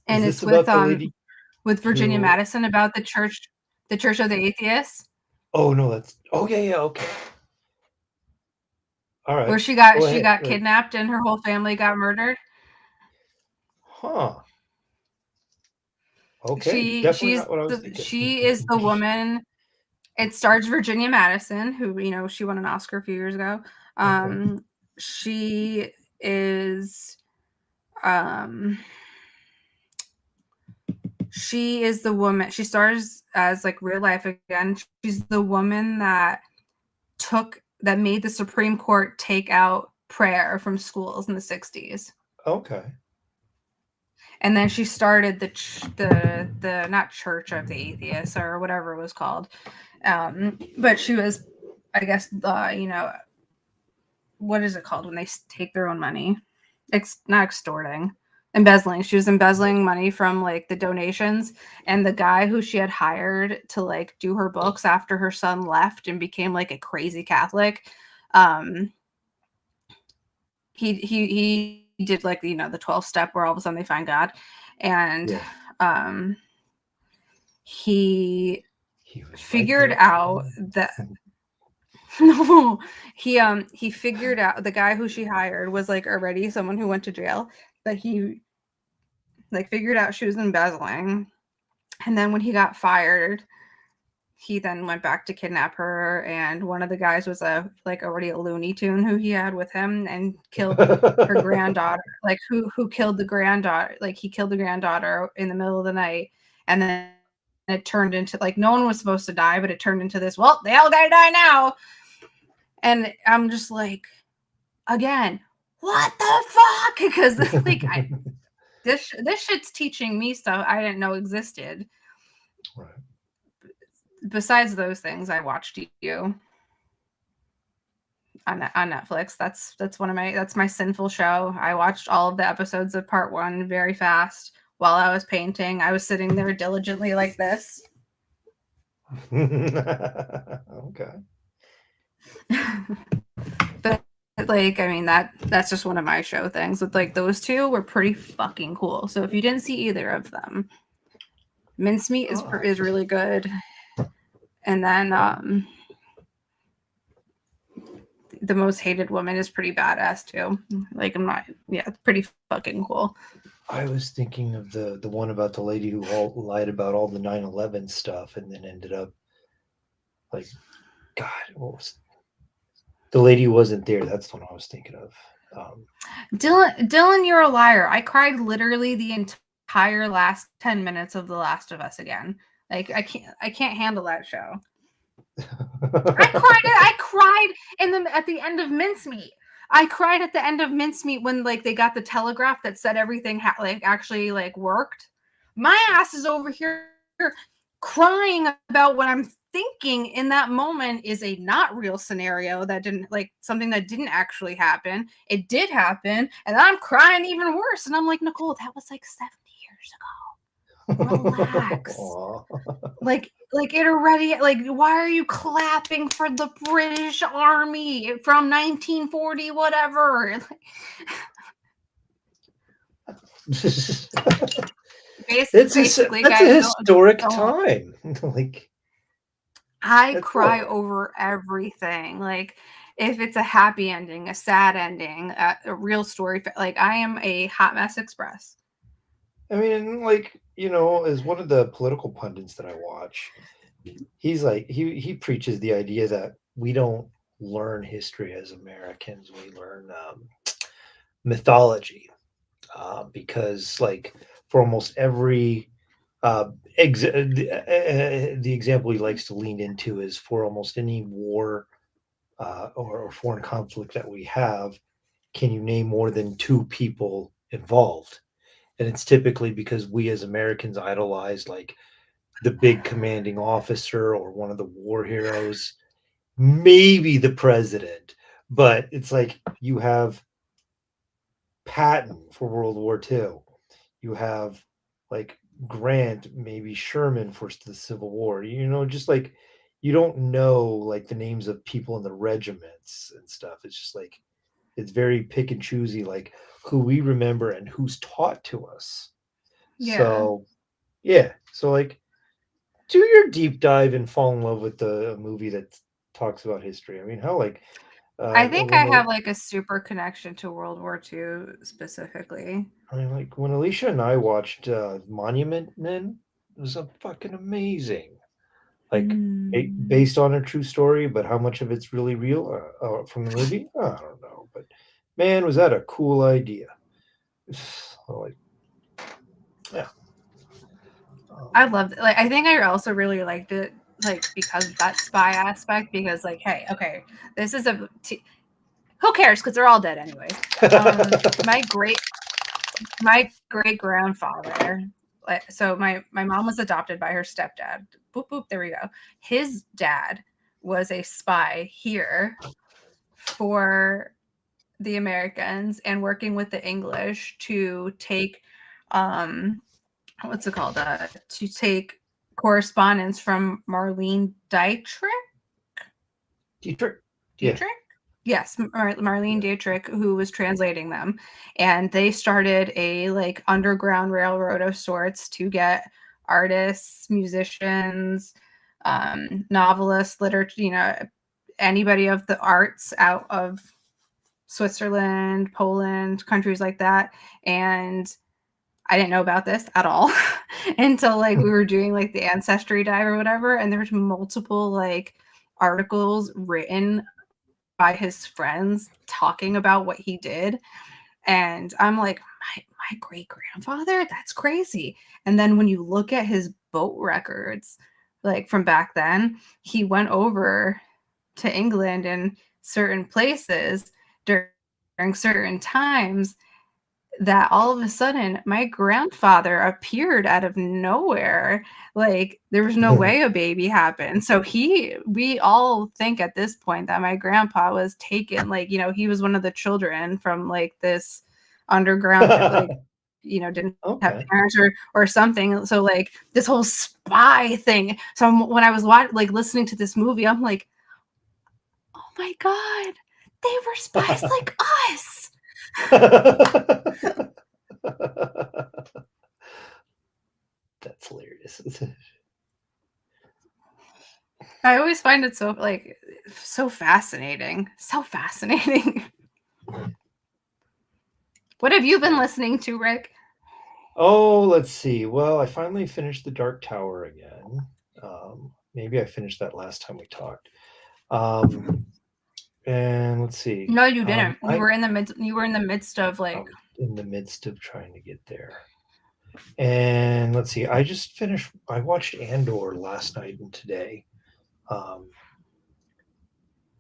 And it's with Virginia Madison, about the Church of the Atheists. Oh no, that's okay. All right. Where she got kidnapped and her whole family got murdered. Huh. Okay. Definitely not what I was thinking. She is the woman. It stars Virginia Madison, who, she won an Oscar a few years ago. Okay. She is the woman. She stars as like real life again. She's the woman that made the Supreme Court take out prayer from schools in the 60s. Okay. And then she started the not Church of the Atheists or whatever it was called. But she was, I guess, what is it called when they take their own money? Not extorting, embezzling. She was embezzling money from like the donations, and the guy who she had hired to like do her books after her son left and became like a crazy Catholic, he did like the 12-step where all of a sudden they find God, and he figured out that no, he figured out the guy who she hired was like already someone who went to jail, but he like figured out she was embezzling, and then when he got fired, he then went back to kidnap her, and one of the guys was already a Looney Tune who he had with him, and killed her granddaughter. Like, who killed the granddaughter? Like, he killed the granddaughter in the middle of the night, and then it turned into like, no one was supposed to die, but it turned into this, well, they all gotta die now. And I'm just like, again, what the fuck? Because like, this shit's teaching me stuff I didn't know existed. Right. Besides those things, I watched you on Netflix. That's my sinful show. I watched all of the episodes of part 1 very fast while I was painting. I was sitting there diligently like this. Okay. But like, I mean, that's just one of my show things. With like, those two were pretty fucking cool. So if you didn't see either of them, Mincemeat is really good. And then The Most Hated Woman is pretty badass too. Like, it's pretty fucking cool. I was thinking of the one about the lady who lied about all the 9/11 stuff and then ended up like, God, what was the lady who wasn't there? That's the one I was thinking of. Dylan, you're a liar. I cried literally the entire last 10 minutes of The Last of Us again. Like, I can't handle that show. I cried at the end of Mincemeat. I cried at the end of Mincemeat when like they got the telegraph that said everything like actually like worked. My ass is over here crying about what I'm thinking in that moment is a not real scenario that didn't like something that didn't actually happen. It did happen, and I'm crying even worse. And I'm like, Nicole, that was like 70 years ago. Relax. Like it already like why are you clapping for the British Army from 1940 whatever? Basically, That's a guys, historic don't. time. Like I that's cry horrible. over everything. Like if it's a happy ending, a sad ending, a real story, like I am a hot mess express. I mean, like, as one of the political pundits that I watch, he's like he preaches the idea that we don't learn history as Americans. We learn mythology because, like, for almost every the example he likes to lean into is for almost any war or foreign conflict that we have, can you name more than two people involved? And it's typically because we as Americans idolize like the big commanding officer or one of the war heroes, maybe the president. But it's like you have Patton for World War II. You have like Grant, maybe Sherman for the Civil War. Just like you don't know like the names of people in the regiments and stuff. It's just like it's very pick and choosy, like who we remember and who's taught to us. Yeah. So yeah, so like do your deep dive and fall in love with the movie that talks about history. I mean, how like I think when I have like a super connection to World War II specifically. I mean, like when Alicia and I watched Monument Men, it was a fucking amazing. Like Mm. based on a true story, but how much of it's really real from the movie? I don't know, but man, was that a cool idea? Like, yeah. I Um, loved it. Like I think I also really liked it like because of that spy aspect because like hey, okay, this is who cares because they're all dead anyway. My great grandfather, so my mom was adopted by her stepdad. Boop boop, there we go. His dad was a spy here for the Americans and working with the English to take what's it called? To take correspondence from Marlene Dietrich. Dietrich. Yeah. Dietrich? Yes, Marlene Dietrich, who was translating them, and they started a like underground railroad of sorts to get artists, musicians, novelists, literature, anybody of the arts out of Switzerland, Poland, countries like that, and I didn't know about this at all until like we were doing like the ancestry dive or whatever, and there's multiple like articles written by his friends talking about what he did. And I'm like, my great grandfather? That's crazy. And then when you look at his boat records, like from back then, he went over to England and certain places during certain times that all of a sudden my grandfather appeared out of nowhere. Like there was no way a baby happened. So we all think at this point that my grandpa was taken, like, he was one of the children from like this underground, like, didn't have Okay. parents or something. So like this whole spy thing. So when I was like listening to this movie, I'm like, oh my God, they were spies like us. That's hilarious. I always find it so fascinating. So fascinating. What have you been listening to, Rick? Oh, let's see. Well, I finally finished The Dark Tower again. Maybe I finished that last time we talked. Um, and let's see. No, you didn't. You I were in the midst of I like was in the midst of trying to get there. And let's see. I watched Andor last night and today.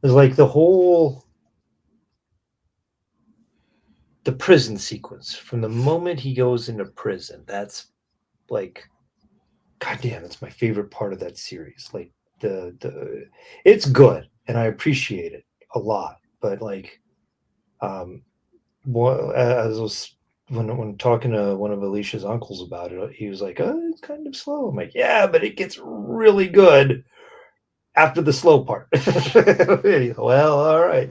It's like the prison sequence from the moment he goes into prison. That's like, goddamn, it's my favorite part of that series. Like the it's good and I appreciate it a lot. But like, um, as I was when talking to one of Alicia's uncles about it, he was like, "Oh, it's kind of slow." I'm like, "Yeah, but it gets really good after the slow part." Well, all right.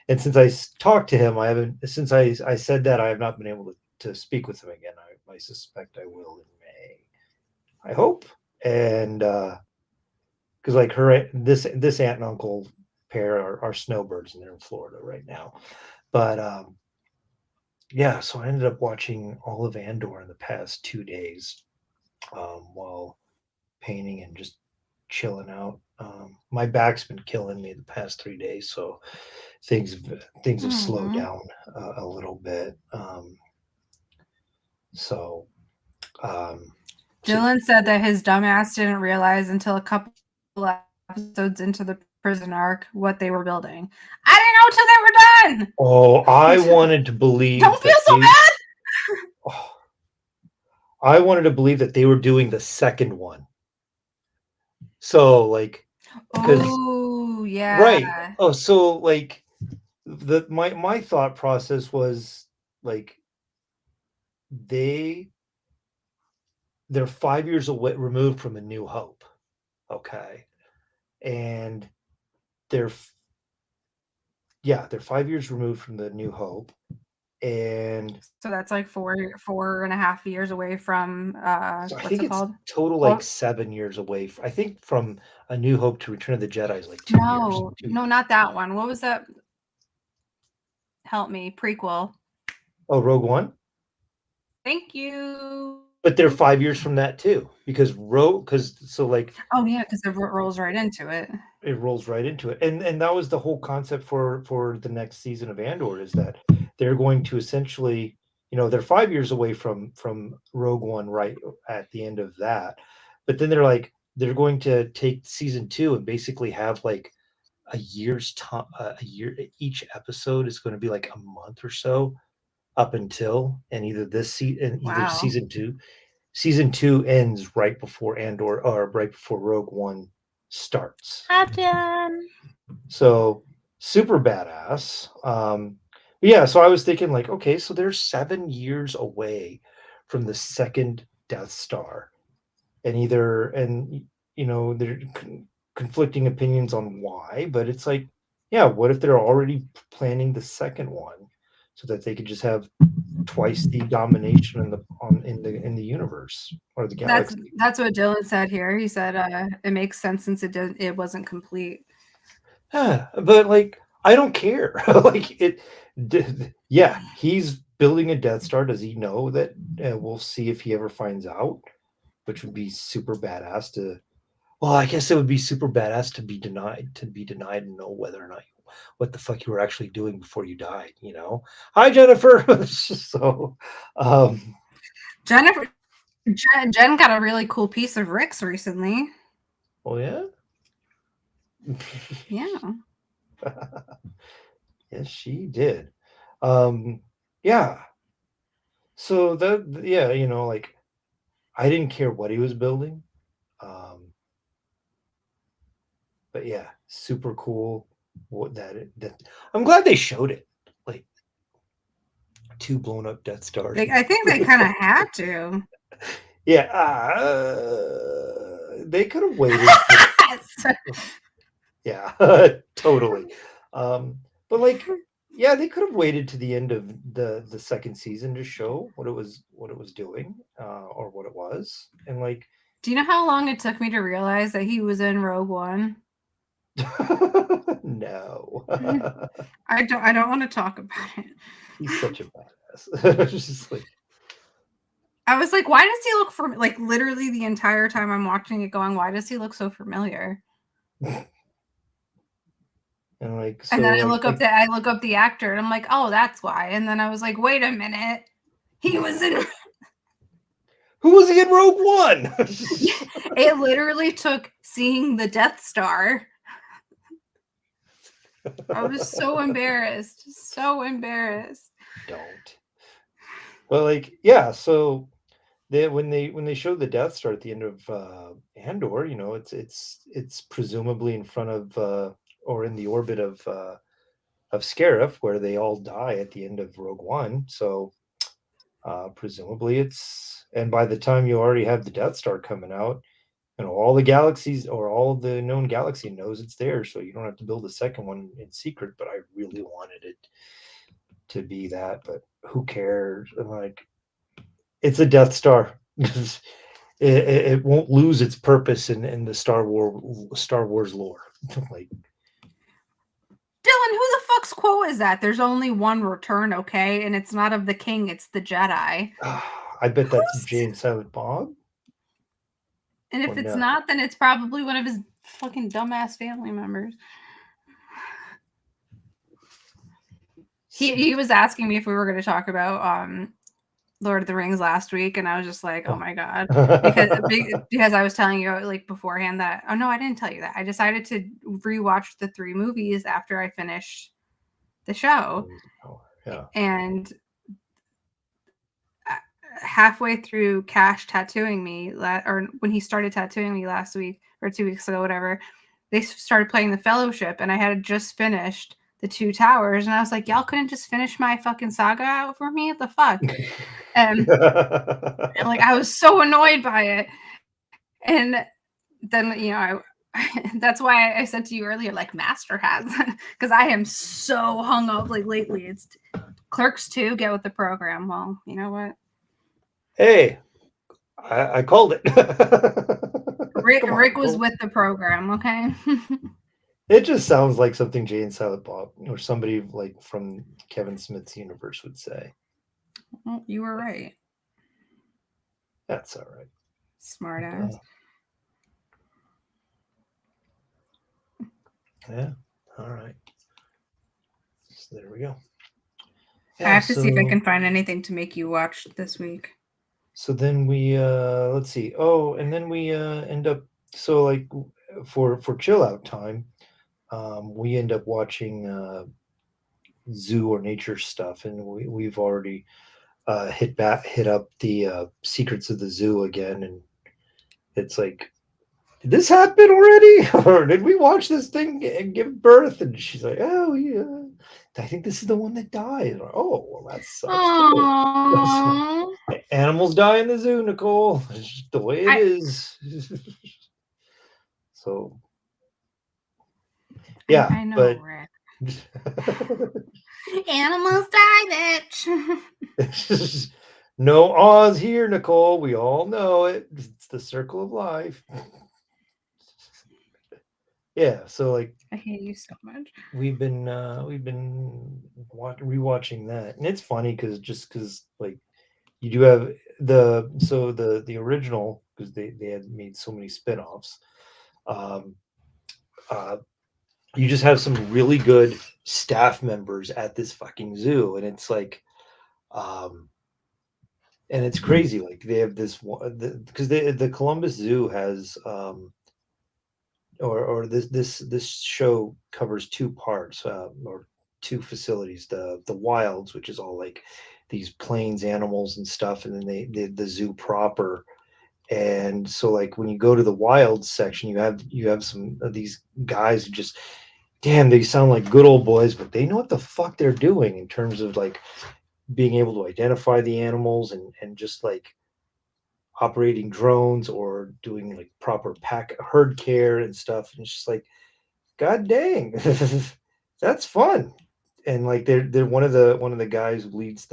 And since talked to him, I haven't. Since I said that, I have not been able to speak with him again. I suspect I will in May. I hope. And because like her this aunt and uncle pair are snowbirds and they're in Florida right now. But yeah, so I ended up watching all of Andor in the past 2 days while painting and just chilling out. My back's been killing me the past 3 days, so things things have slowed Aw. down a little bit. So, um, so Dylan said that his dumbass didn't realize until a couple episodes into the prison arc what they were building. I didn't know till they oh, I were done. wanted to believe Don't feel that so bad. oh, I wanted to believe that they were doing the second one. So like, because Oh right. yeah. Oh, so like my thought process was like they they're 5 years away removed from A New Hope. Okay. And they're they're 5 years removed from the New Hope. And So that's like 4.5 years away from so I what's think it it's called? total like Well, 7 years away. I think from A New Hope to Return of the Jedi is like 2 years. no, no, not that one. What was that? Help me. Prequel. Oh, Rogue One? Thank you. But they're 5 years from that too. Because so like Oh yeah, because it rolls right into it. it rolls right into it. And that was the whole concept for the next season of Andor is that they're going to essentially, they're 5 years away from Rogue One right at the end of that. But then they're going to take season two and basically have like a year's time, a year each episode is going to be like a month or so up until and either Wow. season two ends right before Andor or right before Rogue One starts. Captain. So super badass. But yeah, so I was thinking like, okay, so they're 7 years away from the second Death Star, and there conflicting opinions on why, but it's like, yeah, what if they're already planning the second one so that they could just have twice the domination in the universe or the That's galaxy? that's what Dylan said here. He said it makes sense since it wasn't complete. But like, I don't care. Like yeah, he's building a Death Star. Does he know that? We'll see if he ever finds out, which would be super badass to. Well, I guess it would be super badass to be denied and know whether or not what the fuck you were actually doing before you died. Hi Jennifer. So, um, Jennifer Jen got a really cool piece of Rick's recently. oh yeah, Yeah. yes, she did. Yeah. So yeah, like I didn't care what he was building. Um, but yeah, super cool. That I'm glad they showed it. Like two blown up Death Stars. I think they kind of had to. Yeah, they could have waited. Yeah, totally. But like, yeah, they could have waited to the end of the second season to show what it was doing, or what it was, and like, Do you know how long it took me to realize that he was in Rogue One? no, I don't want to talk about it. he's such a badass. It's just like, I was like, why does he look like literally the entire time I'm watching it going, why does he look so familiar? and like, And then so like, I look up the actor and I'm like, oh, that's why. And then I was like, wait a minute. He was in who was he in Rogue One? it literally took seeing the Death Star. I was so embarrassed. So embarrassed. Don't. But like, yeah, so when they show the Death Star at the end of Andor, it's presumably in front of or in the orbit of Scarif, where they all die at the end of Rogue One. So presumably and by the time you already have the Death Star coming out, all the galaxies or all the known galaxy knows it's there, so you don't have to build a second one in secret. But I really wanted it to be that, but who cares? And like, it's a Death Star. It won't lose its purpose in the Star Wars lore. Like, Dylan, who the fuck's quote is that? There's only one return, okay? And it's not of the king, it's the Jedi. I bet that's Jane Silent Bob. And if it's not, then it's probably one of his fucking dumbass family members. He was asking me if we were going to talk about Lord of the Rings last week, and I was just like, oh my god, because I was telling you like beforehand that no, I didn't tell you that. I decided to rewatch the 3 movies after I finished the show, and halfway through Cash tattooing me, or when he started tattooing me last week or 2 weeks ago, whatever, they started playing The Fellowship, and I had just finished the 2 Towers, and I was like, y'all couldn't just finish my fucking saga out for me? What the fuck? And like, I was so annoyed by it. And then, that's why I said to you earlier, like, Master has, because I am so hung up like lately. It's Clerks 2, get with the program. Well, you know what? Hey, I called it. Rick was with the program, okay? It just sounds like something Jay and Silent Bob or somebody like from Kevin Smith's universe would say. Well, you were right. That's all right. Smart ass. Yeah. All right. So there we go. Yeah, I have to see if I can find anything to make you watch this week. So then we let's see. Oh, and then we end up like for chill out time, we end up watching zoo or nature stuff, and we've already hit up the Secrets of the Zoo again, and it's like, did this happen already, or did we watch this thing and give birth? And she's like, oh yeah, I think this is the one that died. Like, oh well, that sucks too. Animals die in the zoo, Nicole. It's just the way it is. So yeah, I know, Rick. Animals die, bitch. No Oz here, Nicole. We all know it. It's the circle of life. Yeah, so like, I hate you so much. We've been rewatching that, and it's funny because like, you do have the original, because they had made so many spin-offs. You just have some really good staff members at this fucking zoo, and it's like, and it's crazy. Like, they have this one because the Columbus Zoo has or this show covers 2 parts, or 2 facilities: the wilds, which is all like these plains animals and stuff, and then the zoo proper. And so like, when you go to the wild section, you have some of these guys who just, damn, they sound like good old boys, but they know what the fuck they're doing in terms of like being able to identify the animals, and just like operating drones or doing like proper herd care and stuff. And it's just like, god dang, that's fun. And like, they're one of the guys who leads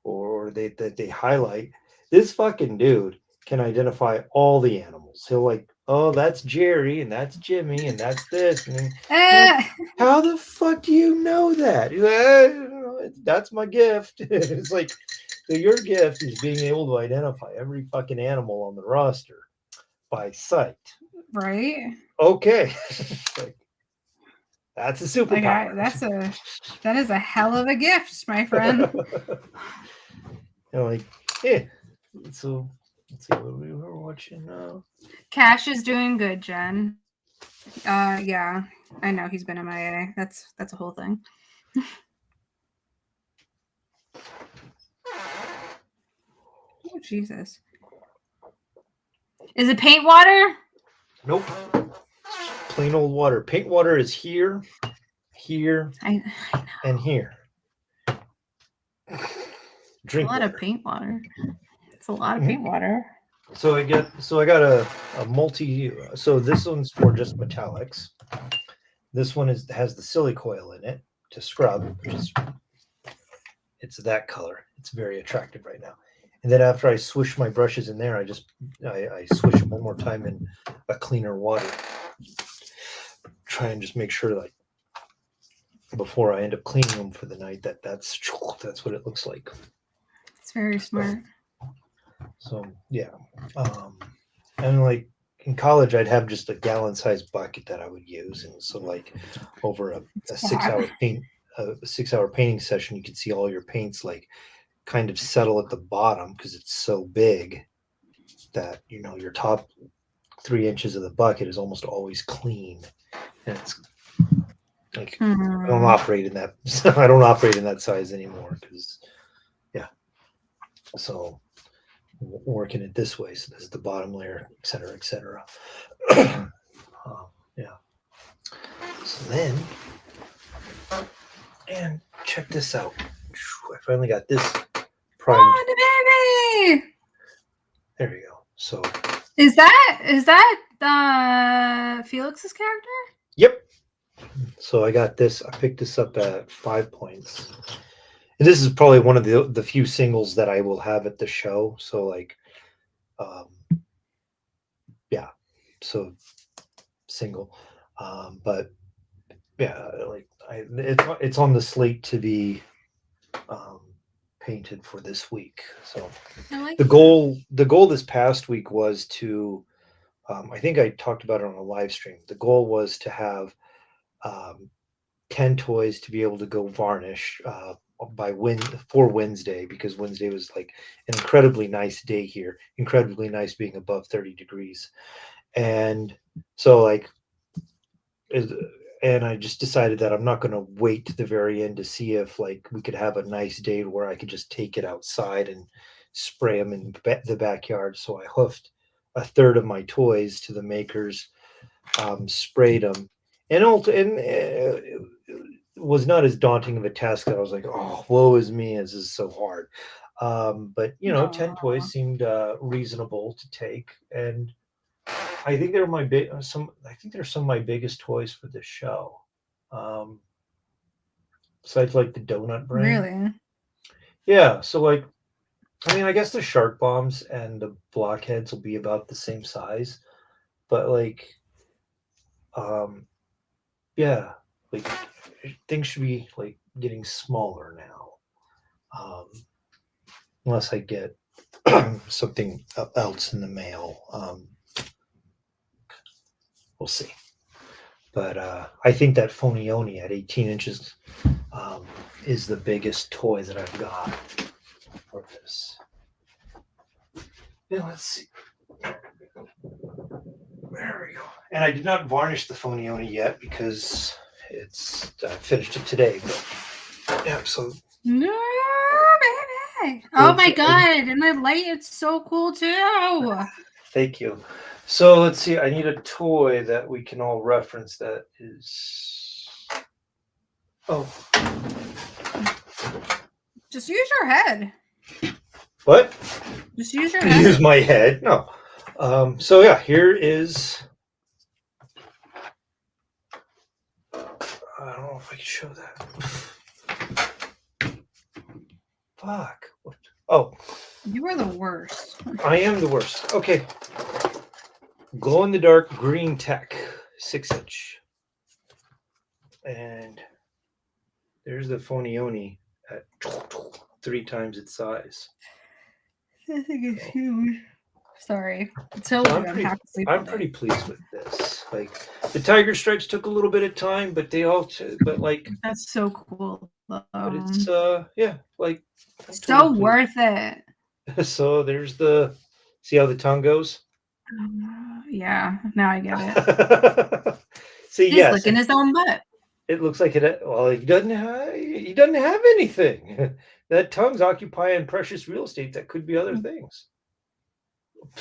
or they highlight, this fucking dude can identify all the animals. He'll like, oh, that's Jerry, and that's Jimmy, and that's this. And like, how the fuck do you know that? That's my gift. It's like, so your gift is being able to identify every fucking animal on the roster by sight. Right? Okay. Like, that's a superpower. That is a hell of a gift, my friend. Like, yeah. So let's see what we were watching now. Cash is doing good, Jen. Yeah, I know he's been MIA. That's a whole thing. Oh Jesus! Is it paint water? Nope. Plain old water. Paint water is here, here, I and here. a Drink lot of water. paint water. It's a lot of Mhm. paint water. So I got a multi. So this one's for just metallics. This one has the silicoil in it to scrub, which is it's that color. It's very attractive right now. And then after I swish my brushes in there, I swish them one more time in a cleaner water. Try and just make sure like before I end up cleaning them for the night that's what it looks like. It's very smart. So yeah, and like in college, I'd have just a gallon-sized bucket that I would use, and so like over a a 6 hour painting session, you could see all your paints like kind of settle at the bottom because it's so big that your top 3 inches of the bucket is almost always clean, and it's like I don't Hmm. operate in that. I don't operate in that size anymore because yeah. So working it this way, so this is the bottom layer, et cetera, et cetera. Yeah. So then, and check this out. I finally got this primed. Oh, the baby! There we go. So Is that Felix's character? yep. So I got this. I picked this up at 5 points. And this is probably one of the few singles that I will have at the show. So like, um, yeah. So single, but yeah, like it's on the slate to be um, painted for this week. So I like the goal this past week was to I think I talked about it on a live stream. The goal was to have um, 10 toys to be able to go varnish for Wednesday, because Wednesday was like an incredibly nice day here, incredibly nice being above 30 degrees. And so like is- and I just decided that I'm not going to wait to the very end to see if like we could have a nice day where I could just take it outside and spray them in the backyard. So I hoofed a third of my toys to the makers, sprayed them, and it was not as daunting of a task that I was like, oh, woe is me, this is so hard. But 10 Aw. toys seemed reasonable to take, and I think they're my big some. I think they're some of my biggest toys for this show. Um, Besides like the donut brain. Really? Yeah. So like, I mean, I guess the shark bombs and the blockheads will be about the same size, but like, um, yeah, like things should be like getting smaller now. Unless I get something else in the mail. We'll see. But I think that Fonioni at 18 inches um, is the biggest toy that I've got for this. Yeah, let's see. There we go. And I did not varnish the Fonioni yet because I finished it today. But yeah, so No, baby. Oh my god! And the light, it's so cool too. thank you. So let's see. I need a toy that we can all reference that is. Oh, Just use your head. what? Just use your head. Use my head. No. So yeah, here is. I don't know if I can show that. Fuck. What? Oh, You are the worst. I am the worst. Okay. Glow in the dark green tech, 6-inch. And there's the Fonioni at 3 times its size. I think it's huge. Sorry. I So told you I'm half asleep. I'm pretty pleased with this. Like the tiger stripes took a little bit of time, but like That's so cool. but it's yeah, like I'm So totally pleased. worth it. So there's the see how the tongue goes? yeah. Now I get it. See, He's yes, licking his own butt. it looks like it. Well, he doesn't have anything. That tongue's occupying precious real estate that could be other things. I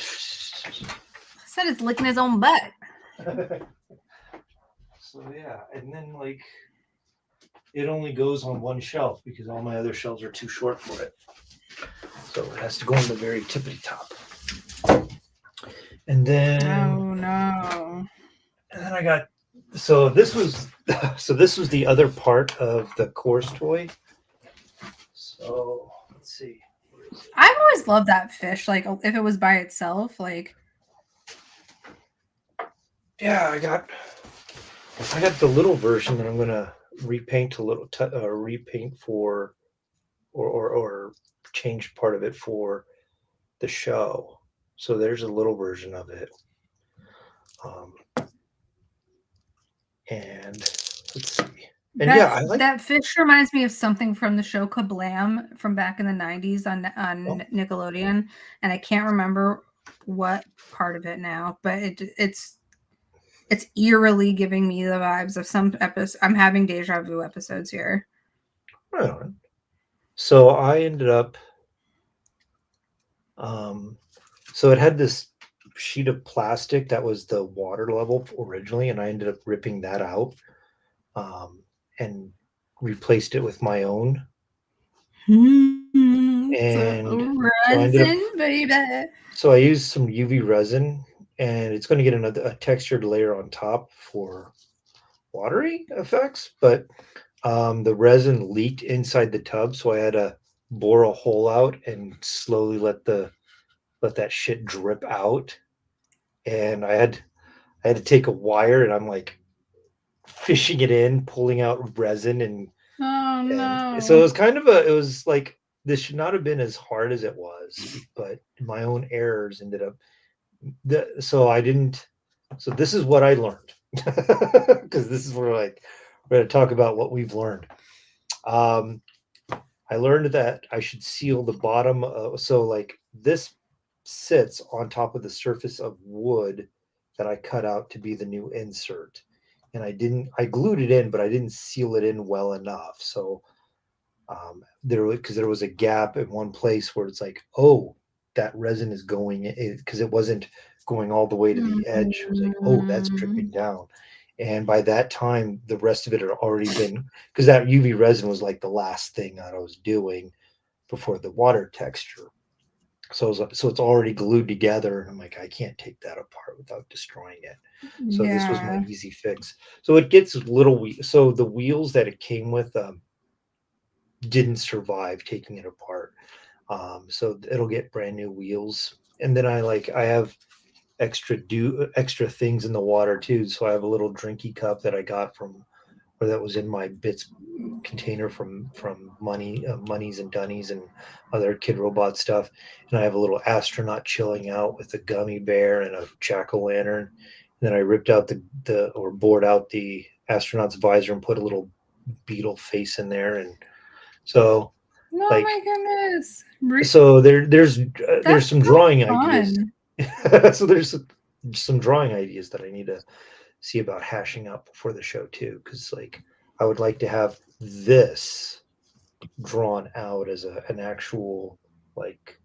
said it's licking his own butt. So yeah, and then like it only goes on one shelf because all my other shelves are too short for it. So it has to go on the very tippity top. And then Oh no. and then I got so this was the other part of the course toy. So let's see. Where is it? I've always loved that fish. Like if it was by itself, like Yeah, I got the little version that I'm gonna repaint a little, repaint for, or change part of it for the show. So there's a little version of it. Um, and let's see. And yeah, I like. that fish reminds me of something from the show Kablam from back in the 90s on Oh, Nickelodeon, and I can't remember what part of it now, but it's eerily giving me the vibes of some episode. I'm having deja vu episodes here. right on. So I ended up. Um, so it had this sheet of plastic that was the water level originally, and I ended up ripping that out, and replaced it with my own. And so I ended up. Resin, baby. So I used some UV resin, and it's going to get a textured layer on top for watery effects. But the resin leaked inside the tub, so I had to bore a hole out and slowly let that shit drip out. And I had to take a wire, and I'm like fishing it in, pulling out resin, Oh and so it no. was it was like this should not have been as hard as it was, but my own errors ended up. So I didn't. So this is what I learned, because this is where we're going to talk about what we've learned. Um, I learned that I should seal the bottom. So like this sits on top of the surface of wood that I cut out to be the new insert, and I glued it in, but I didn't seal it in well enough. So there was a gap in one place where it's like, oh, that resin is going, because it wasn't going all the way to the edge. I was like, oh, that's dripping Mm. down. And by that time, the rest of it had already been, because that UV resin was like the last thing that I was doing before the water texture. So it's already glued together, and I'm like, I can't take that apart without destroying it. So this was my Yeah. easy fix. So it gets so the wheels that it came with, didn't survive taking it apart. So it'll get brand new wheels. And then I have extra things in the water too. So I have a little drinky cup that I got or that was in my bits container from monies and dunnies and other kid robot stuff. And I have a little astronaut chilling out with a gummy bear and a jack-o'-lantern. And then I ripped out or bored out the astronaut's visor and put a little beetle face in there. And so Oh like my goodness. so there's That's some so drawing ideas. fun. So there's some drawing ideas that I need to see about hashing out before the show too, because like I would like to have this drawn out as an actual like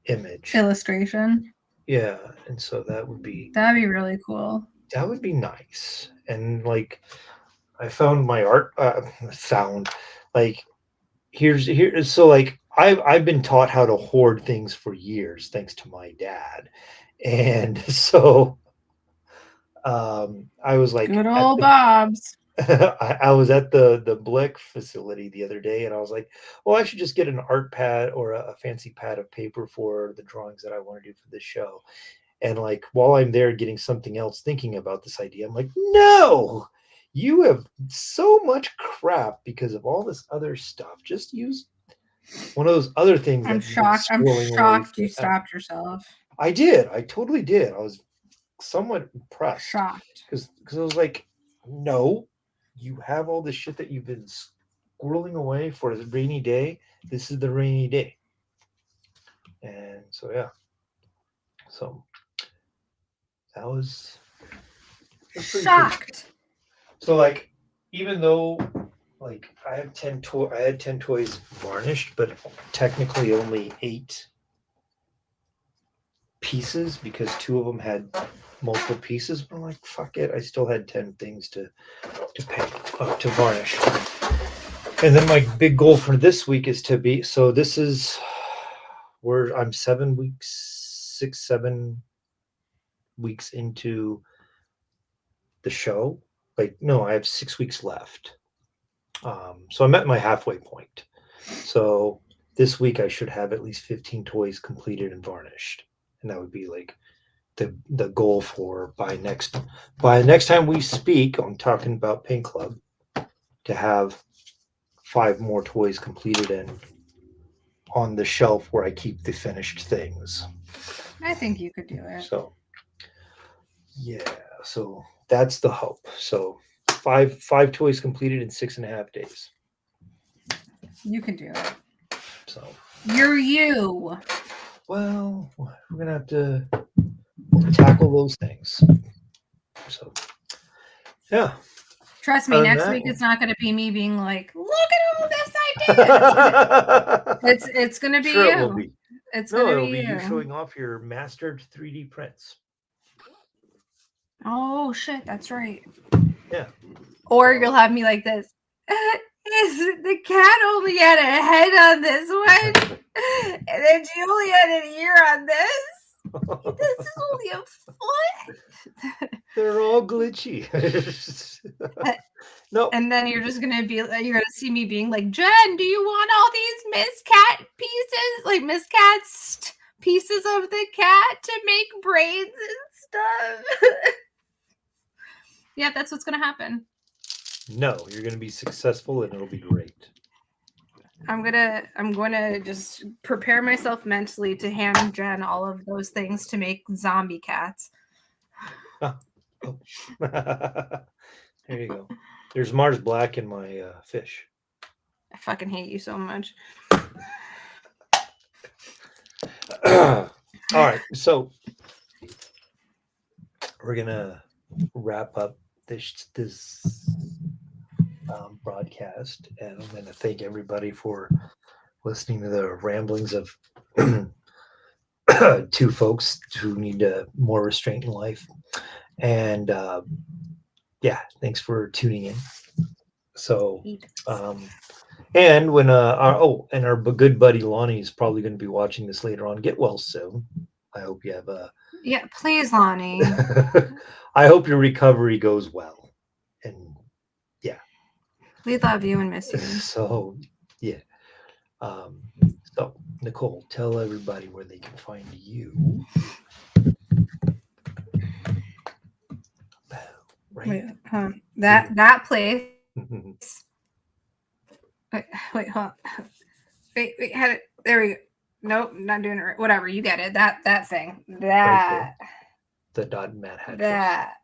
image. Illustration. Yeah, and so That'd be really cool. that would be nice. And like I found my art, found like here so like I've been taught how to hoard things for years thanks to my dad. And so I was like Good at old the Bob's. I was at the Blick facility the other day, and I was like, well, I should just get an art pad or a fancy pad of paper for the drawings that I want to do for this show. And like while I'm there getting something else, thinking about this idea, I'm like, no, you have so much crap because of all this other stuff. Just use one of those other things I'm that you've been shocked. I'm squirreling away shocked you forever. stopped yourself. I did. I totally did. I was somewhat impressed Shocked. because I was like, no, you have all this shit that you've been squirreling away for a rainy day. This is the rainy day. And so yeah. So that was pretty cool. Shocked. So like, even though like I had 10 toys varnished, but technically only 8 pieces because 2 of them had multiple pieces. But I'm like, fuck it, I still had 10 things to paint to varnish. And then my big goal for this week is to be, so this is where I'm 7 weeks into the show. Like, no, I have 6 weeks left. So I'm at my halfway point. So this week I should have at least 15 toys completed and varnished. And that would be like the goal for by next time we speak, I'm talking about Paint Club, to have 5 more toys completed and on the shelf where I keep the finished things. I think you could do it. So yeah, so that's the hope. So five toys completed in 6.5 days. You can do it. So You're you. well, we're gonna have to tackle those things. So yeah. Trust me, Other than next that, week it's not going to be me being like, "Look at all this I did." It's going to be Sure, you. it will be. It's No, going to it'll be be you you. showing off your mastered 3D prints. Oh shit, that's right. Yeah. Or you'll have me like this. Is the cat only had a head on this one, and then she only had an ear on this. This is only a foot. They're all glitchy. No. And then you're gonna see me being like, Jen, do you want all these Miss Cat pieces, like Miss Cat's pieces of the cat to make braids and stuff? Yeah, that's what's gonna happen. No, you're going to be successful and it'll be great. I'm gonna just prepare myself mentally to hand Jen all of those things to make zombie cats. Oh. There you go. There's Mars Black in my fish. I fucking hate you so much. All right, so we're gonna wrap up this broadcast, and I'm gonna thank everybody for listening to the ramblings of 2 folks who need more restraint in life. And yeah, thanks for tuning in. So and when our good buddy Lonnie is probably going to be watching this later on. Get well soon. I hope you have yeah, please, Lonnie. I hope your recovery goes well. And yeah, we love you and miss you. So yeah. So Nicole, tell everybody where they can find you. Right. Wait, that place. Wait, hold on. Wait, had it. There we go. Nope, not doing it right. Whatever, you get it. That thing. That. Right, the dot Matt Hatches. That.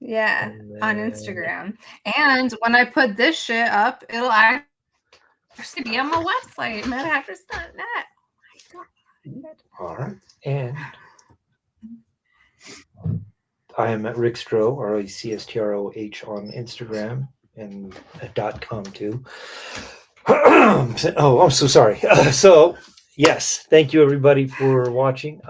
Yeah, on Instagram. And when I put this shit up, it'll actually be on my website, matthatches.net. Oh my god. All right. And I am at Rickstroh, RICSTROH on Instagram and .com too. Oh, I'm so sorry. So yes, thank you everybody for watching.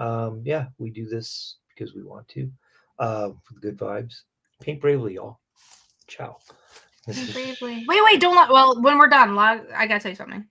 Yeah, we do this because we want to. For the good vibes. Paint bravely, y'all. Ciao. Paint bravely. Wait, don't. Well, when we're done, I gotta tell you something.